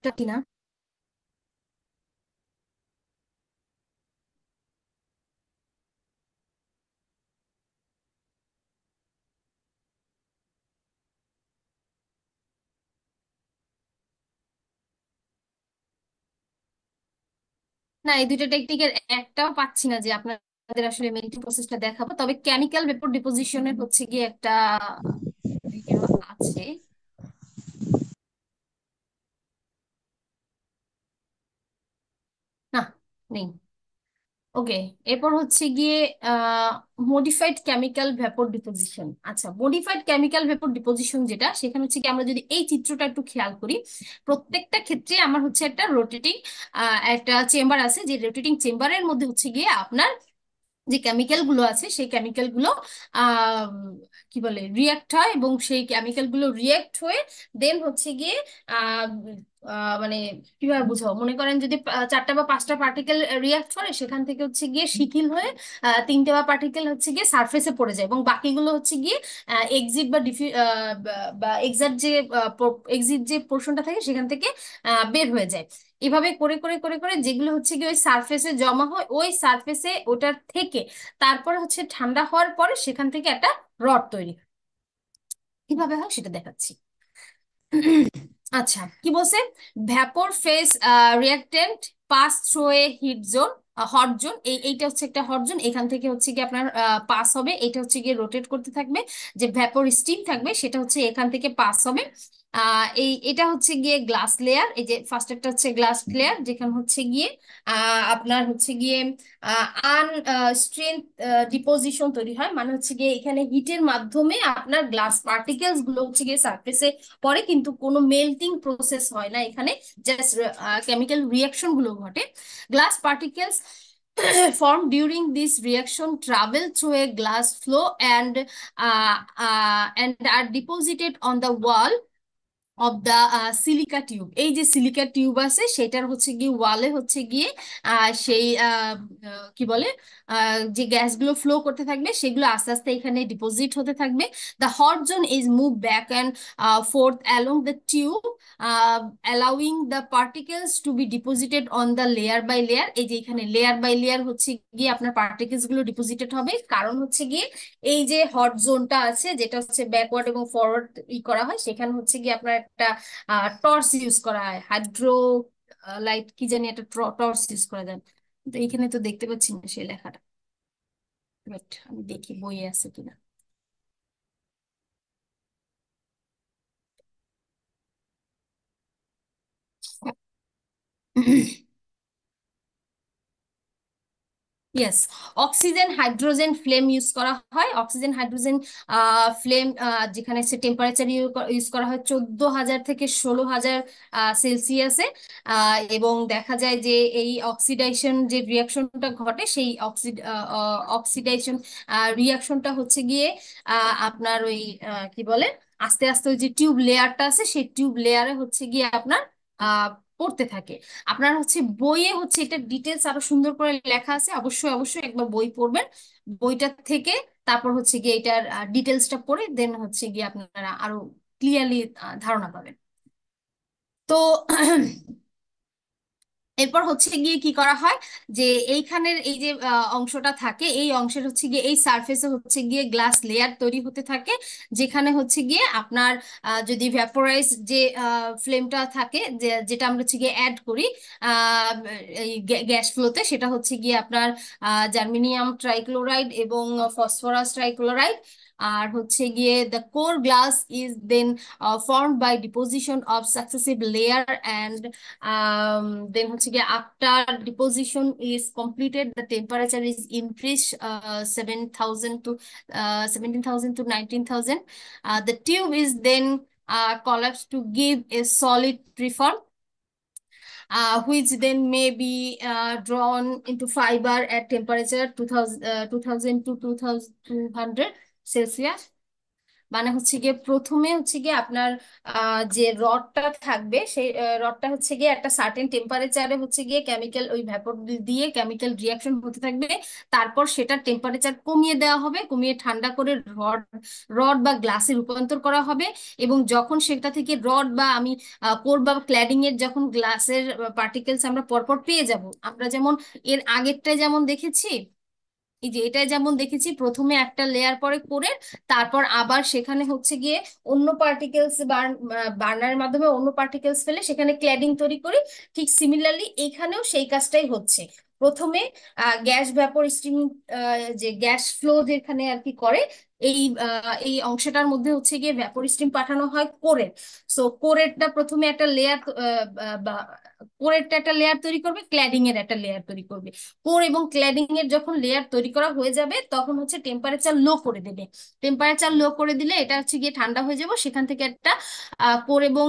এটা কিনা, না এই দুইটা টেকনিকের একটাও পাচ্ছি না যে আপনাদের আসলে মেল্টিং প্রসেসটা দেখাবো। তবে কেমিক্যাল ভেপর ডিপোজিশনের হচ্ছে গিয়ে একটা ভিডিও আছে। না, নেই। ওকে, এরপর হচ্ছে গিয়ে মডিফাইড কেমিক্যাল ভেপর ডিপোজিশন। আচ্ছা, মডিফাইড কেমিক্যাল ভেপর ডিপোজিশন যেটা, সেখানে হচ্ছে কি আমরা যদি এই চিত্রটা একটু খেয়াল করি, প্রত্যেকটা ক্ষেত্রে আমার হচ্ছে একটা রোটেটিং একটা চেম্বার আছে, যে রোটেটিং চেম্বারের মধ্যে হচ্ছে গিয়ে আপনার যে কেমিক্যাল গুলো আছে সেই কেমিক্যাল গুলো আহ কি বলে রিয়াক্ট হয়, এবং সেই কেমিক্যাল গুলো রিয়াক্ট হয়ে দেন হচ্ছে গিয়ে আহ মানে কিভাবে বুঝাবো, মনে করেন যদি 4টা বা 5টা পার্টিকেল রিয়াক্ট করে, সেখান থেকে হচ্ছে গিয়ে শিথিল হয়ে 3টে বা পার্টিকেল হচ্ছে গিয়ে সারফেসে পড়ে যায়, এবং বাকিগুলো হচ্ছে গিয়ে এক্সিট বা বা এক্সাট যে এক্সিট যে পোর্শনটা থাকে সেখান থেকে বের হয়ে যায়। এভাবে করে করে করে করে যেগুলো হচ্ছে গিয়ে ওই সারফেসে জমা হয়, ওই সারফেসে ওটার থেকে তারপরে হচ্ছে ঠান্ডা হওয়ার পরে সেখান থেকে একটা রড তৈরি হয়। কিভাবে হয় সেটা দেখাচ্ছি। আচ্ছা, কি বলছে, vapour phase reactant pass through a heat zone, hot zone. এইটা হচ্ছে একটা হট জোন, এখান থেকে হচ্ছে কি আপনার পাস হবে, এটা হচ্ছে গিয়ে রোটেট করতে থাকবে, যে ভ্যাপর স্টিম থাকবে সেটা হচ্ছে এখান থেকে পাস হবে। এটা হচ্ছে গিয়ে গ্লাস লেয়ার, এই যে ফার্স্ট একটা হচ্ছে গ্লাস লেয়ার, যেখানে হচ্ছে গিয়ে আপনার হচ্ছে গিয়ে আন স্ট্রেংথ ডিপোজিশন তৈরি হয়, মানে হচ্ছে গিয়ে এখানে হিটের মাধ্যমে আপনার গ্লাস পার্টিকেলস গুলো হচ্ছে গিয়ে সারফেসে পরে, কিন্তু কোনো মেল্টিং প্রসেস হয় না এখানে, জাস্ট কেমিক্যাল রিয়াকশন গুলো ঘটে। Glass particles formed during this reaction travel through a glass flow and are deposited on the wall of the silica tube. এই যে সিলিকা টিউব আছে সেটার হচ্ছে গিয়ে ওয়ালে হচ্ছে গিয়ে সেই কি বলে যে গ্যাসগুলো ফ্লো করতে থাকবে, সেগুলো আস্তে আস্তে এখানে ডিপোজিট হতে থাকবে। The hot zone is move back and forth along the tube, allowing the particles to be deposited on the layer by layer. এই যে এখানে লেয়ার বাই লেয়ার হচ্ছে গিয়ে আপনার পার্টিকেলস গুলো ডিপোজিটেড হবে, কারণ হচ্ছে গিয়ে এই যে হট জোনটা আছে যেটা হচ্ছে ব্যাকওয়ার্ড এবং ফরওয়ার্ড করা হয়, সেখানে হচ্ছে গিয়ে আপনার একটা টর্চ ইউজ করা হয়, হাইড্রো লাইট কি জানি একটা টর্চ ইউজ করা যায়। তো এখানে তো দেখতে পাচ্ছি না সেই লেখাটা, বাট আমি দেখি বইয়ে আছে কিনা। Yes, oxygen hydrogen flame use করা হয়। অক্সিজেন হাইড্রোজেন ফ্লেম যেখানে সে টেম্পারেচার ইউজ করা হয় 14,000 থেকে 16,000 সেলসিয়াসে, এবং দেখা যায় যে এই অক্সিডাইশন যে রিয়াকশনটা ঘটে, সেই অক্সিডাইশন রিয়াকশনটা হচ্ছে গিয়ে আপনার ওই কি বলে আস্তে আস্তে ওই যে টিউব লেয়ারটা আছে সেই টিউব লেয়ারে হচ্ছে গিয়ে আপনার পড়তে থাকে। আপনার হচ্ছে বইয়ে হচ্ছে এটা ডিটেলস আরো সুন্দর করে লেখা আছে, অবশ্যই অবশ্যই একবার বই পড়বেন। বইটা থেকে তারপর হচ্ছে গিয়ে এটার ডিটেলসটা পড়ে দেন হচ্ছে গিয়ে আপনারা আরো ক্লিয়ারলি ধারণা পাবেন। তো এরপর হচ্ছে গিয়ে কি করা হয় যে এইখানের এই যে অংশটা থাকে, এই অংশের হচ্ছে গিয়ে এই সারফেসে হচ্ছে গিয়ে গ্লাস লেয়ার তৈরি হতে থাকে, যেখানে হচ্ছে গিয়ে আপনার যদি ভ্যাপোরাইজ যে ফ্লেমটা থাকে, যেটা আমরা হচ্ছে গিয়ে অ্যাড করি আহ, এই গ্যাস ফ্লোতে, সেটা হচ্ছে গিয়ে আপনার জার্মেনিয়াম ট্রাইক্লোরাইড এবং ফসফরাস ট্রাইক্লোরাইড। আর হচ্ছে গিয়ে the core glass is then formed by deposition of successive layer, and then হচ্ছে গিয়ে after deposition is completed the temperature is increased 7,000 to 17,000 to 19,000. The tube is then collapsed to give a solid preform, which then may be drawn into fiber at temperature 2000 to 2200 Celsius. মানে হচ্ছে গিয়ে প্রথমে হচ্ছে গিয়ে আপনার যে রডটা থাকবে সেই রডটা হচ্ছে গিয়ে একটা সার্টেন টেম্পারেচারে হচ্ছে গিয়ে কেমিক্যাল ওই ভ্যাপর দিয়ে কেমিক্যাল রিয়াকশন হতে থাকবে। তারপর সেটা টেম্পারেচার কমিয়ে দেওয়া হবে, কমিয়ে ঠান্ডা করে রড রড বা গ্লাসে রূপান্তর করা হবে। এবং যখন সেটা থেকে রড বা আমি কোর বা ক্ল্যাডিং এর যখন গ্লাসের পার্টিকেলস আমরা পরপর পেয়ে যাব, আমরা যেমন এর আগেরটায় যেমন দেখেছি, এই যে এটা যেমন দেখেছি প্রথমে একটা লেয়ার পরে করে তারপর আবার সেখানে হচ্ছে গিয়ে অন্য পার্টিকেলস বার্নারের মাধ্যমে অন্য পার্টিকেলস ফেলে সেখানে ক্ল্যাডিং তৈরি করি, ঠিক সিমিলারলি এখানেও সেই কাজটাই হচ্ছে। প্রথমে গ্যাস ভ্যাপর স্টিম, যে গ্যাস ফ্লো যেখানে আর কি করে এই অংশটার মধ্যে হচ্ছে গিয়ে ভ্যাপর স্টিম পাঠানো হয় কোরের। সো কোরেরটা প্রথমে একটা লেয়ার, কোরেরটা একটা লেয়ার তৈরি করবে, ক্ল্যাডিং এর একটা লেয়ার তৈরি করবে। কোর এবং ক্ল্যাডিং এর যখন লেয়ার তৈরি করা হয়ে যাবে তখন হচ্ছে টেম্পারেচার লো করে দেবে। টেম্পারেচার লো করে দিলে এটা হচ্ছে গিয়ে ঠান্ডা হয়ে যাবে, সেখান থেকে একটা কোর এবং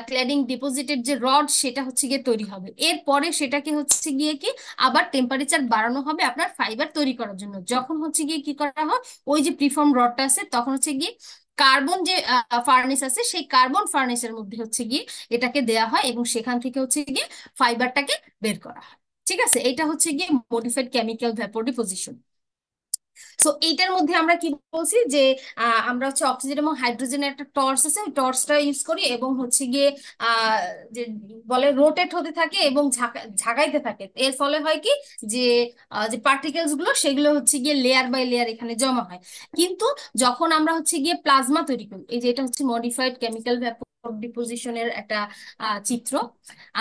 ক্ল্যাডিং ডিপোজিটেড যে রড সেটা হচ্ছে গিয়ে তৈরি হবে। এরপরে সেটাকে হচ্ছে গিয়ে কি আবার টেম্পারেচার বাড়ানো হবে আপনার ফাইবার তৈরি করার জন্য। যখন হচ্ছে গিয়ে কি করা হয়, ওই যে প্রিফর্ম রডটা আছে তখন হচ্ছে গিয়ে কার্বন যে ফার্নেস আছে সেই কার্বন ফার্নেসের মধ্যে হচ্ছে গিয়ে এটাকে দেয়া হয় এবং সেখান থেকে হচ্ছে গিয়ে ফাইবারটাকে বের করা হয়। ঠিক আছে, এটা হচ্ছে গিয়ে modified chemical vapour deposition. So এইটার মধ্যে আমরা কি বলছি যে আমরা হচ্ছে অক্সিজেন এবং হাইড্রোজেনের একটা টর্চ আছে, ওই টর্চটা ইউজ করি এবং হচ্ছে গিয়ে যে বলে রোটেট হতে থাকে এবং ঝাঁকাইতে থাকে। এর ফলে হয় কি যে যে পার্টিকেলস গুলো সেগুলো হচ্ছে গিয়ে লেয়ার বাই লেয়ার এখানে জমা হয়। কিন্তু যখন আমরা হচ্ছে গিয়ে প্লাজমা তৈরি করি, এই যে এটা হচ্ছে মডিফাইড কেমিক্যাল ভ্যাপর ডিপোজিশনের একটা চিত্র।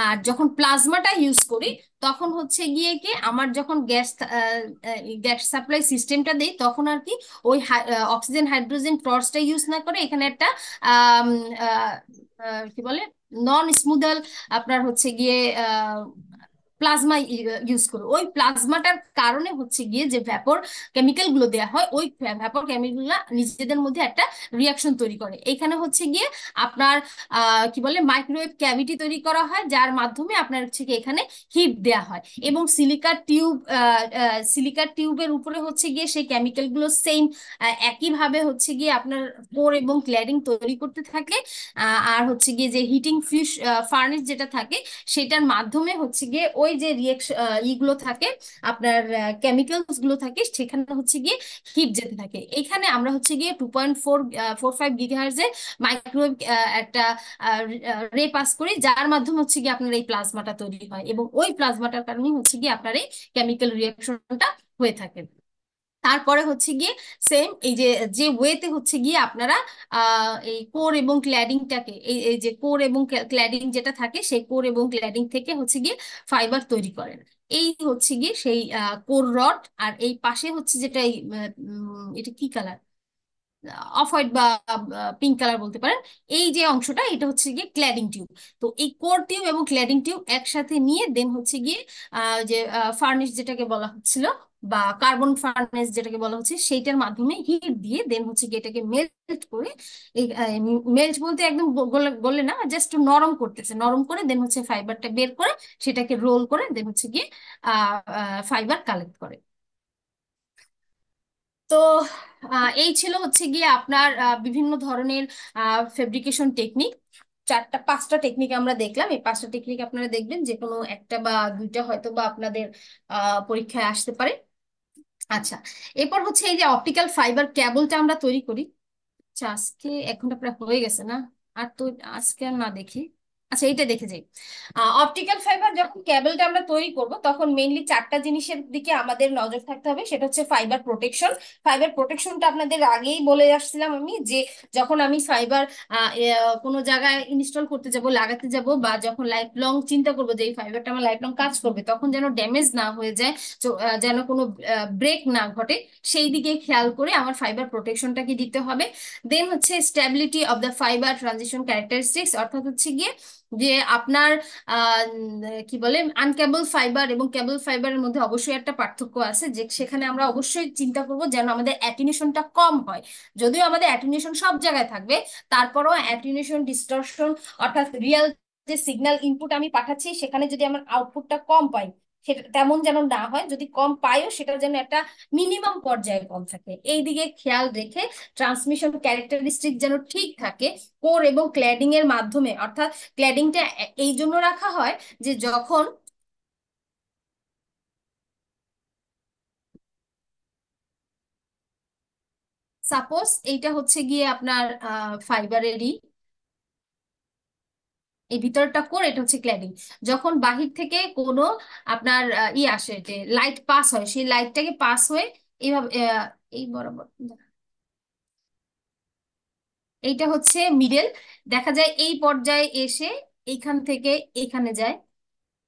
আর যখন প্লাজমাটা ইউজ করি তখন হচ্ছে গিয়ে কি আমার যখন গ্যাস সাপ্লাই সিস্টেমটা দেই তখন আর কি ওই অক্সিজেন হাইড্রোজেন টর্চটা ইউজ না করে এখানে একটা আম, আহ, কি বলে নন স্মুদাল আপনার হচ্ছে গিয়ে প্লাজমা ইউজ করো। ওই প্লাজমাটার কারণে হচ্ছে গিয়ে যে ভ্যাপর কেমিক্যাল গুলো দেওয়া হয় ওই ভ্যাপর কেমিক্যাল গুলা নিজেদের মধ্যে একটা রিয়াকশন তৈরি করে। এখানে হচ্ছে গিয়ে আপনার কি বলে মাইক্রোওয়েভ ক্যাভিটি তৈরি করা হয়, যার মাধ্যমে আপনার হচ্ছে গিয়ে এখানে হিট দেওয়া হয় এবং সিলিকার টিউবের উপরে হচ্ছে গিয়ে সেই কেমিক্যাল গুলো সেম একইভাবে হচ্ছে গিয়ে আপনার কোর এবং ক্ল্যাডিং তৈরি করতে থাকে। আর হচ্ছে গিয়ে যে হিটিং ফিউজ ফার্নেস যেটা থাকে সেটার মাধ্যমে হচ্ছে গিয়ে ওই যে রিয়েকশন ইগুলো থাকে আপনার কেমিক্যালস গুলো থাকে সেখানে হচ্ছে গিয়ে হিট যেতে থাকে। এখানে আমরা হচ্ছে গিয়ে 2.45 গিগাহার্জের মাইক্রোওয়েভ একটা রে পাস করি, যার মাধ্যমে হচ্ছে গিয়ে আপনার এই প্লাজমাটা তৈরি হয় এবং ওই প্লাজমাটার কারণে হচ্ছে গিয়ে আপনার এই কেমিক্যাল রিয়াকশনটা হয়ে থাকে। তারপরে হচ্ছে গিয়ে সেম এই যে যে ওয়েতে হচ্ছে গিয়ে আপনারা এই কোর এবং ক্ল্যাডিংটাকে এই এই যে কোর এবং ক্ল্যাডিং যেটা থাকে সেই কোর এবং ক্ল্যাডিং থেকে হচ্ছে গিয়ে ফাইবার তৈরি করেন। এই হচ্ছে গিয়ে সেই কোর রড। আর এই পাশে হচ্ছে যেটা এটা কি কালার, অফ হোয়াইট বা পিঙ্ক কালার বলতে পারেন, এই যে অংশটা এটা হচ্ছে গিয়ে ক্ল্যাডিং টিউব। তো এই কোর টিউব এবং ক্ল্যাডিং টিউব একসাথে নিয়ে দেন হচ্ছে গিয়ে যে ফার্নেস যেটাকে বলা হচ্ছিল বা কার্বন ফার্নেস যেটাকে বলা হচ্ছে সেইটার মাধ্যমে হিট দিয়ে দেন হচ্ছে গিয়ে এটাকে মেল্ট করে, এই মেল্ট বলতে একদম গলে গলে না, জাস্ট নরম করতেছে, নরম করে দেন হচ্ছে ফাইবারটা বের করে সেটাকে রোল করে দেন হচ্ছে গিয়ে ফাইবার কালেক্ট করে। তো এই ছিল হচ্ছে গিয়ে আপনার বিভিন্ন ধরনের ফেব্রিকেশন টেকনিক। চারটা পাঁচটা টেকনিক আমরা দেখলাম, এই পাঁচটা টেকনিক আপনারা দেখবেন, যে কোনো একটা বা দুইটা হয়তো বা আপনাদের পরীক্ষায় আসতে পারে। আচ্ছা, এরপর হচ্ছে এই যে অপটিক্যাল ফাইবার কেবলটা আমরা তৈরি করি। আচ্ছা, আজকে 1 ঘন্টা প্রায় হয়ে গেছে না? আর তো আজকে আর না দেখি। আচ্ছা, এইটা দেখে যাই। অপটিক্যাল ফাইবার যখন কেবলটা আমরা তৈরি করব, তখন মেইনলি চারটা জিনিসের দিকে আমাদের নজর থাকতে হবে। সেটা হচ্ছে ফাইবার প্রোটেকশন। ফাইবার প্রোটেকশনটা আপনাদের আগেই বলে আসছিলাম আমি, যে যখন আমি ফাইবার কোনো জায়গায় ইনস্টল করতে যাব, লাগাতে যাব, বা যখন লাইফ লং চিন্তা করবো যে এই ফাইবারটা আমার লাইফ লং কাজ করবে, তখন যেন ড্যামেজ না হয়ে যায়, যেন কোনো ব্রেক না ঘটে, সেই দিকে খেয়াল করে আমার ফাইবার প্রোটেকশনটাকে দিতে হবে। দেন হচ্ছে stability of the fibre transition characteristics, অর্থাৎ হচ্ছে গিয়ে যে আপনার কি বলে আনকেবল ফাইবার এবং কেবল ফাইবারের মধ্যে অবশ্যই একটা পার্থক্য আছে, যে সেখানে আমরা অবশ্যই চিন্তা করব যেন আমাদের অ্যাটেনুয়েশনটা কম হয়। যদিও আমাদের অ্যাটেনুয়েশন সব জায়গায় থাকবে, তারপরও অ্যাটেনুয়েশন ডিস্টরশন, অর্থাৎ রিয়েল যে সিগন্যাল ইনপুট আমি পাঠাচ্ছি সেখানে যদি আমার আউটপুটটা কম পাই, সেটা তেমন যেন না হয়। যদি কম পাইও, সেটা যেন একটা মিনিমাম পর্যায়ে কম থাকে, এই দিকে খেয়াল রেখে ট্রান্সমিশন ক্যারেক্টারিস্টিক যেন ঠিক থাকে কোর এবং ক্ল্যাডিং এর মাধ্যমে। অর্থাৎ ক্ল্যাডিংটা এই জন্য রাখা হয় যে যখন সাপোজ এইটা হচ্ছে গিয়ে আপনার ফাইবারেরই এই ভিতরটা কোর, এটা হচ্ছে ক্ল্যাডিং। যখন বাহির থেকে কোনো আপনার আসে, যে লাইট পাস হয়, সেই লাইটটাকে পাস হয়ে এইভাবে এই বরাবর, এইটা হচ্ছে মিডল, দেখা যায় এই পর্যায়ে এসে এইখান থেকে এখানে যায়,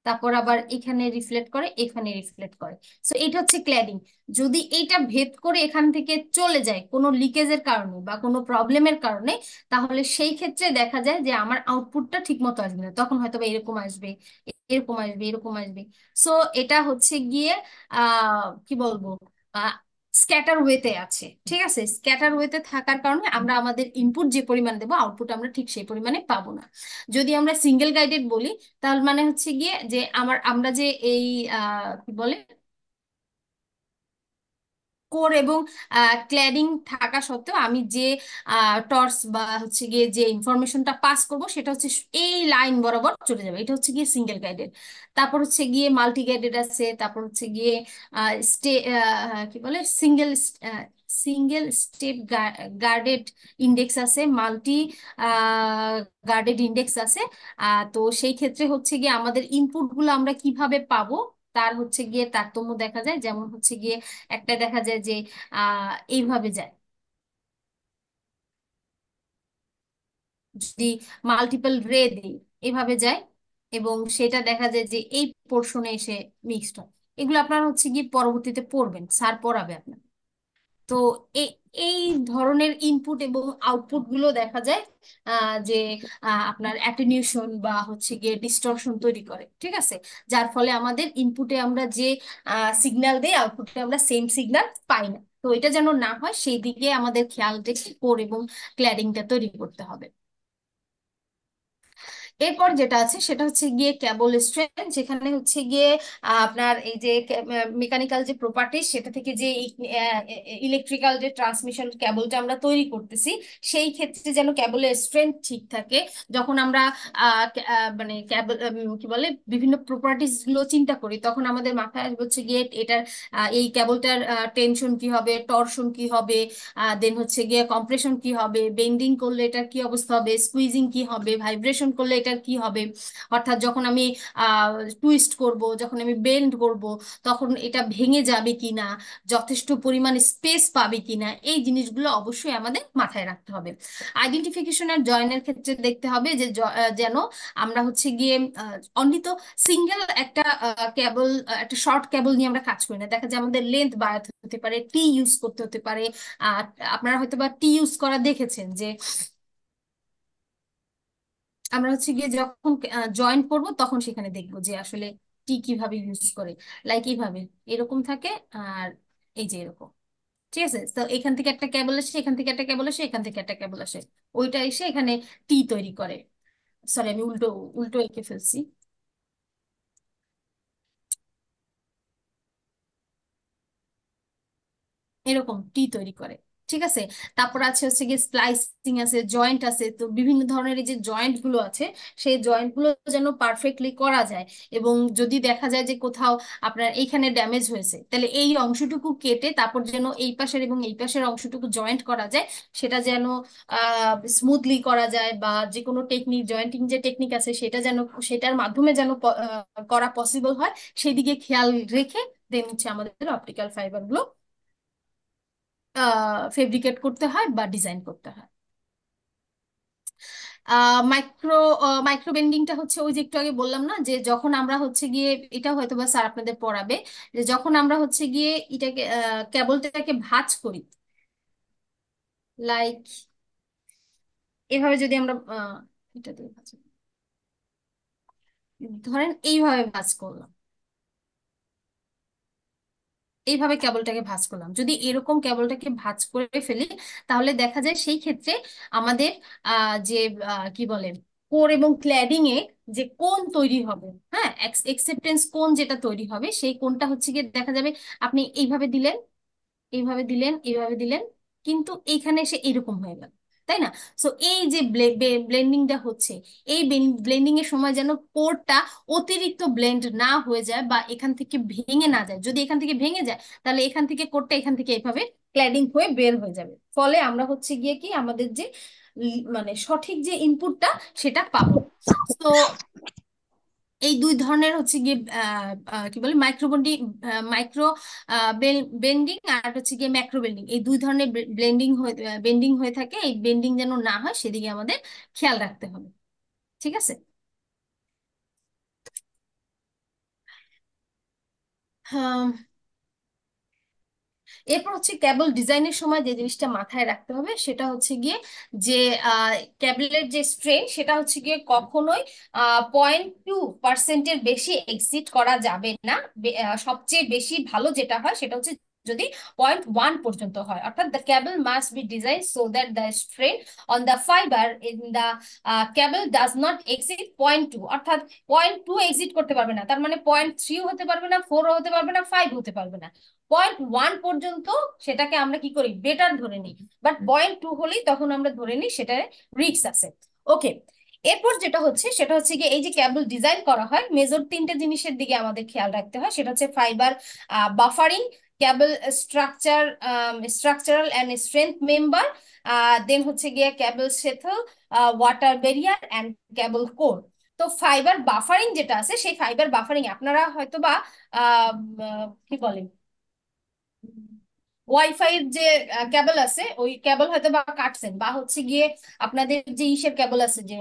তারপর আবার এখানে রিফ্লেক্ট করে, এখানে রিফ্লেক্ট করে। সো এটা হচ্ছে ক্ল্যাডিং। যদি এইটা ভেদ করে এখান থেকে চলে যায় কোনো লিকেজের কারণে বা কোনো প্রবলেমের কারণে, তাহলে সেই ক্ষেত্রে দেখা যায় যে আমার আউটপুটটা ঠিক মতো আসবে না, তখন হয়তো বা এরকম আসবে, এরকম আসবে, এরকম আসবে। সো এটা হচ্ছে গিয়ে কি বলবো, স্ক্যাটার ওয়েতে আছে। ঠিক আছে, স্ক্যাটার ওয়েতে থাকার কারণে আমরা আমাদের ইনপুট যে পরিমাণ দেবো, আউটপুট আমরা ঠিক সেই পরিমাণে পাবো না। যদি আমরা সিঙ্গেল গাইডেড বলি, তার মানে হচ্ছে গিয়ে যে আমরা যে এই কি বলে কোর এবং ক্ল্যাডিং থাকা সত্ত্বেও আমি যে টর্চ বা হচ্ছে গিয়ে যে ইনফরমেশনটা পাস করব, সেটা হচ্ছে এই লাইন বরাবর চলে যাবে, এটা হচ্ছে গিয়ে সিঙ্গেল গাইডেড। তারপর হচ্ছে গিয়ে মাল্টি গাইডেড আছে, তারপর হচ্ছে গিয়ে স্টে কি বলে single single step guarded index আছে, মাল্টি গার্ডেড ইন্ডেক্স আছে। তো সেই ক্ষেত্রে হচ্ছে গিয়ে আমাদের ইনপুট গুলো আমরা কিভাবে পাবো, তার হচ্ছে গিয়ে তারতম্য দেখা যায়। যেমন হচ্ছে গিয়ে একটা দেখা যায় যে এইভাবে যায়, যদি মাল্টিপল রে দেই এভাবে যায়, এবং সেটা দেখা যায় যে এই পোর্শনে এসে মিক্সড হয়। এগুলো আপনারা হচ্ছে গিয়ে পরবর্তীতে পড়বেন, স্যার পড়াবে আপনার। তো এই এই ধরনের ইনপুট এবং আউটপুট গুলো দেখা যায় যে আপনার অ্যাটেনিউশন বা হচ্ছে গিয়ে ডিস্টরশন তৈরি করে। ঠিক আছে, যার ফলে আমাদের ইনপুটে আমরা যে সিগন্যাল দেই, আউটপুটে আমরা সেম সিগন্যাল পাই না। তো এটা যেন না হয়, সেই দিকে আমাদের খেয়াল রেখে কোর এবং ক্ল্যাডিংটা তৈরি করতে হবে। এরপর যেটা আছে সেটা হচ্ছে গিয়ে কেবল স্ট্রেংথ, যেখানে হচ্ছে গিয়ে আপনার এই যে মেকানিক্যাল যে প্রপার্টি, সেটা থেকে যে ইলেকট্রিক্যাল যে ট্রান্সমিশন কেবলটা আমরা তৈরি করতেছি, সেই ক্ষেত্রে যেন কেবলের স্ট্রেংথ ঠিক থাকে। যখন আমরা মানে কেবল কি বলে বিভিন্ন প্রপার্টিজ গুলো চিন্তা করি, তখন আমাদের মাথায় আসবে হচ্ছে গিয়ে এটার এই কেবলটার টেনশন কি হবে, টরশন কি হবে, দেন হচ্ছে গিয়ে কম্প্রেশন কি হবে, বেন্ডিং করলে এটার কি অবস্থা হবে, স্কুইজিং কি হবে, ভাইব্রেশন করলে এটার কি হবে। অর্থাৎ যখন আমি টুইস্ট করব, যখন আমি বেন্ড করব, তখন এটা ভেঙে যাবে কিনা, যথেষ্ট পরিমাণ স্পেস পাবে কিনা, এই জিনিসগুলো অবশ্যই আমাদের মাথায় রাখতে হবে। আইডেন্টিফিকেশন আর জয়েনের ক্ষেত্রে দেখতে হবে যে যেন আমরা হচ্ছে গিয়ে অনলি তো সিঙ্গেল একটা কেবল, একটা শর্ট কেবল নিয়ে আমরা কাজ করি না। দেখা যায় আমাদের লেন্থ বাড়াতে হতে পারে, টি ইউজ করতে হতে পারে। আহ আপনারা হয়তো বা টি ইউজ করা দেখেছেন, যে আমরা হচ্ছে গিয়ে যখন জয়েন করব, তখন সেখানে দেখবো যে আসলে টি কিভাবে ইউজ করে, লাইক এইভাবে এরকম থাকে, আর এই যে এরকম। ঠিক আছে, তো এখান থেকে একটা কেবল আসে, এখান থেকে একটা কেবল আসে, এখান থেকে একটা কেবল আসে, ওইটা এসে এখানে টি তৈরি করে। সরি, আমি উল্টো উল্টো এঁকে ফেলছি, এরকম টি তৈরি করে। ঠিক আছে। তারপর আছে হচ্ছে গিয়ে স্প্লাইসিং আছে, জয়েন্ট আছে। তো বিভিন্ন ধরনের এই যে জয়েন্ট গুলো আছে, সেই জয়েন্ট গুলো যেন পারফেক্টলি করা যায়। এবং যদি দেখা যায় যে কোথাও আপনার এইখানে ড্যামেজ হয়েছে, তাহলে এই অংশটুকু কেটে তারপর যেন এই পাশের এবং এই পাশের অংশটুকু জয়েন্ট করা যায়, সেটা যেন স্মুথলি করা যায়। বা যে কোনো টেকনিক, জয়েন্টিং যে টেকনিক আছে সেটা যেন, সেটার মাধ্যমে যেন করা পসিবল হয়, সেদিকে খেয়াল রেখে দেন হচ্ছে আমাদের অপটিক্যাল ফাইবার গুলো ফেব্রিকেট করতে হয় বা ডিজাইন করতে হয়। মাইক্রো মাইক্রো বেন্ডিংটা হচ্ছে ওই যে একটু আগে বললাম না, যে যখন আমরা হচ্ছে গিয়ে, এটা হয়তো বা স্যার আপনাদের পড়াবে, যে যখন আমরা হচ্ছে গিয়ে এটাকে কেবলটাকে ভাঁজ করি, লাইক এভাবে যদি আমরা এটা দিয়ে ভাঁজ করি, ধরেন এইভাবে ভাঁজ করলাম, এইভাবে কেবলটাকে ভাঁজ করলাম, যদি এরকম কেবলটাকে ভাঁজ করে ফেলি, তাহলে দেখা যায় সেই ক্ষেত্রে আমাদের যে কি বলে, কোর এবং ক্ল্যাডিং এ যে কোণ তৈরি হবে, হ্যাঁ, একসেপ্টেন্স কোণ যেটা তৈরি হবে, সেই কোণটা হচ্ছে গিয়ে দেখা যাবে আপনি এইভাবে দিলেন, এইভাবে দিলেন, এইভাবে দিলেন, কিন্তু এইখানে এসে এরকম হয়ে গেল, তাই না? সো এই যে ব্লেন্ডিংটা হচ্ছে, এই ব্লেন্ডিং এর সময় যেন কোডটা অতিরিক্ত ব্লেন্ড না হয়ে যায় বা এখান থেকে ভেঙে না যায়। যদি এখান থেকে ভেঙে যায়, তাহলে এখান থেকে কোডটা এখান থেকে এইভাবে ক্ল্যাডিং হয়ে বের হয়ে যাবে। ফলে আমরা হচ্ছে গিয়ে কি, আমাদের যে মানে সঠিক যে ইনপুটটা সেটা পাবো। তো এই দুই ধরনের হচ্ছে গিয়ে কি বলে, মাইক্রো বেন্ডিং আর হচ্ছে গিয়ে ম্যাক্রো বেন্ডিং, এই দুই ধরনের বেন্ডিং হয়ে থাকে। এই বেন্ডিং যেন না হয় সেদিকে আমাদের খেয়াল রাখতে হবে। ঠিক আছে। হ্যাঁ, এরপর হচ্ছে কেবল ডিজাইনের সময় যে জিনিসটা মাথায় রাখতে হবে সেটা হচ্ছে গিয়ে যে কেবলের যে স্ট্রেন সেটা হচ্ছে গিয়ে কখনোই 0.2% বেশি এক্সিড করা যাবে না। সবচেয়ে বেশি ভালো যেটা হয় সেটা হচ্ছে যদি 0.1 পর্যন্ত হয়, অর্থাৎ the cable must be design so that the strain on the fibre in the cable does not exceed 0.2, অর্থাৎ 0.2 এক্সিড করতে পারবে না, তার মানে 0.3 হতে পারবে না, 4 হতে পারবে না, 5 হতে পারবে না। 0.1 পর্যন্ত সেটাকে আমরা কি করি, বেটার ধরে নিই। বাট 0.2 হলেই তখন আমরা ধরে নিই সেটা রিস্ক আছে। ওকে। এরপর যেটা হচ্ছে সেটা হচ্ছে কি, এই যে কেবল ডিজাইন করা হয়, মেজর তিনটে জিনিসের দিকে আমাদের খেয়াল রাখতে হয়। সেটা হচ্ছে fibre buffering, cable structural and strength member, then হচ্ছে গিয়ে cable settle, water barrier and cable core. তো ফাইবার বাফারিং যেটা আছে, সেই ফাইবার বাফারিং আপনারা হয়তোবা কি বলে, ওয়াইফাই এর যে কেবল আছে, ওই কেবল হয়তো বা কাটছেন, বা হচ্ছে গিয়ে আপনাদের যে ইসের কেবল আছে, যে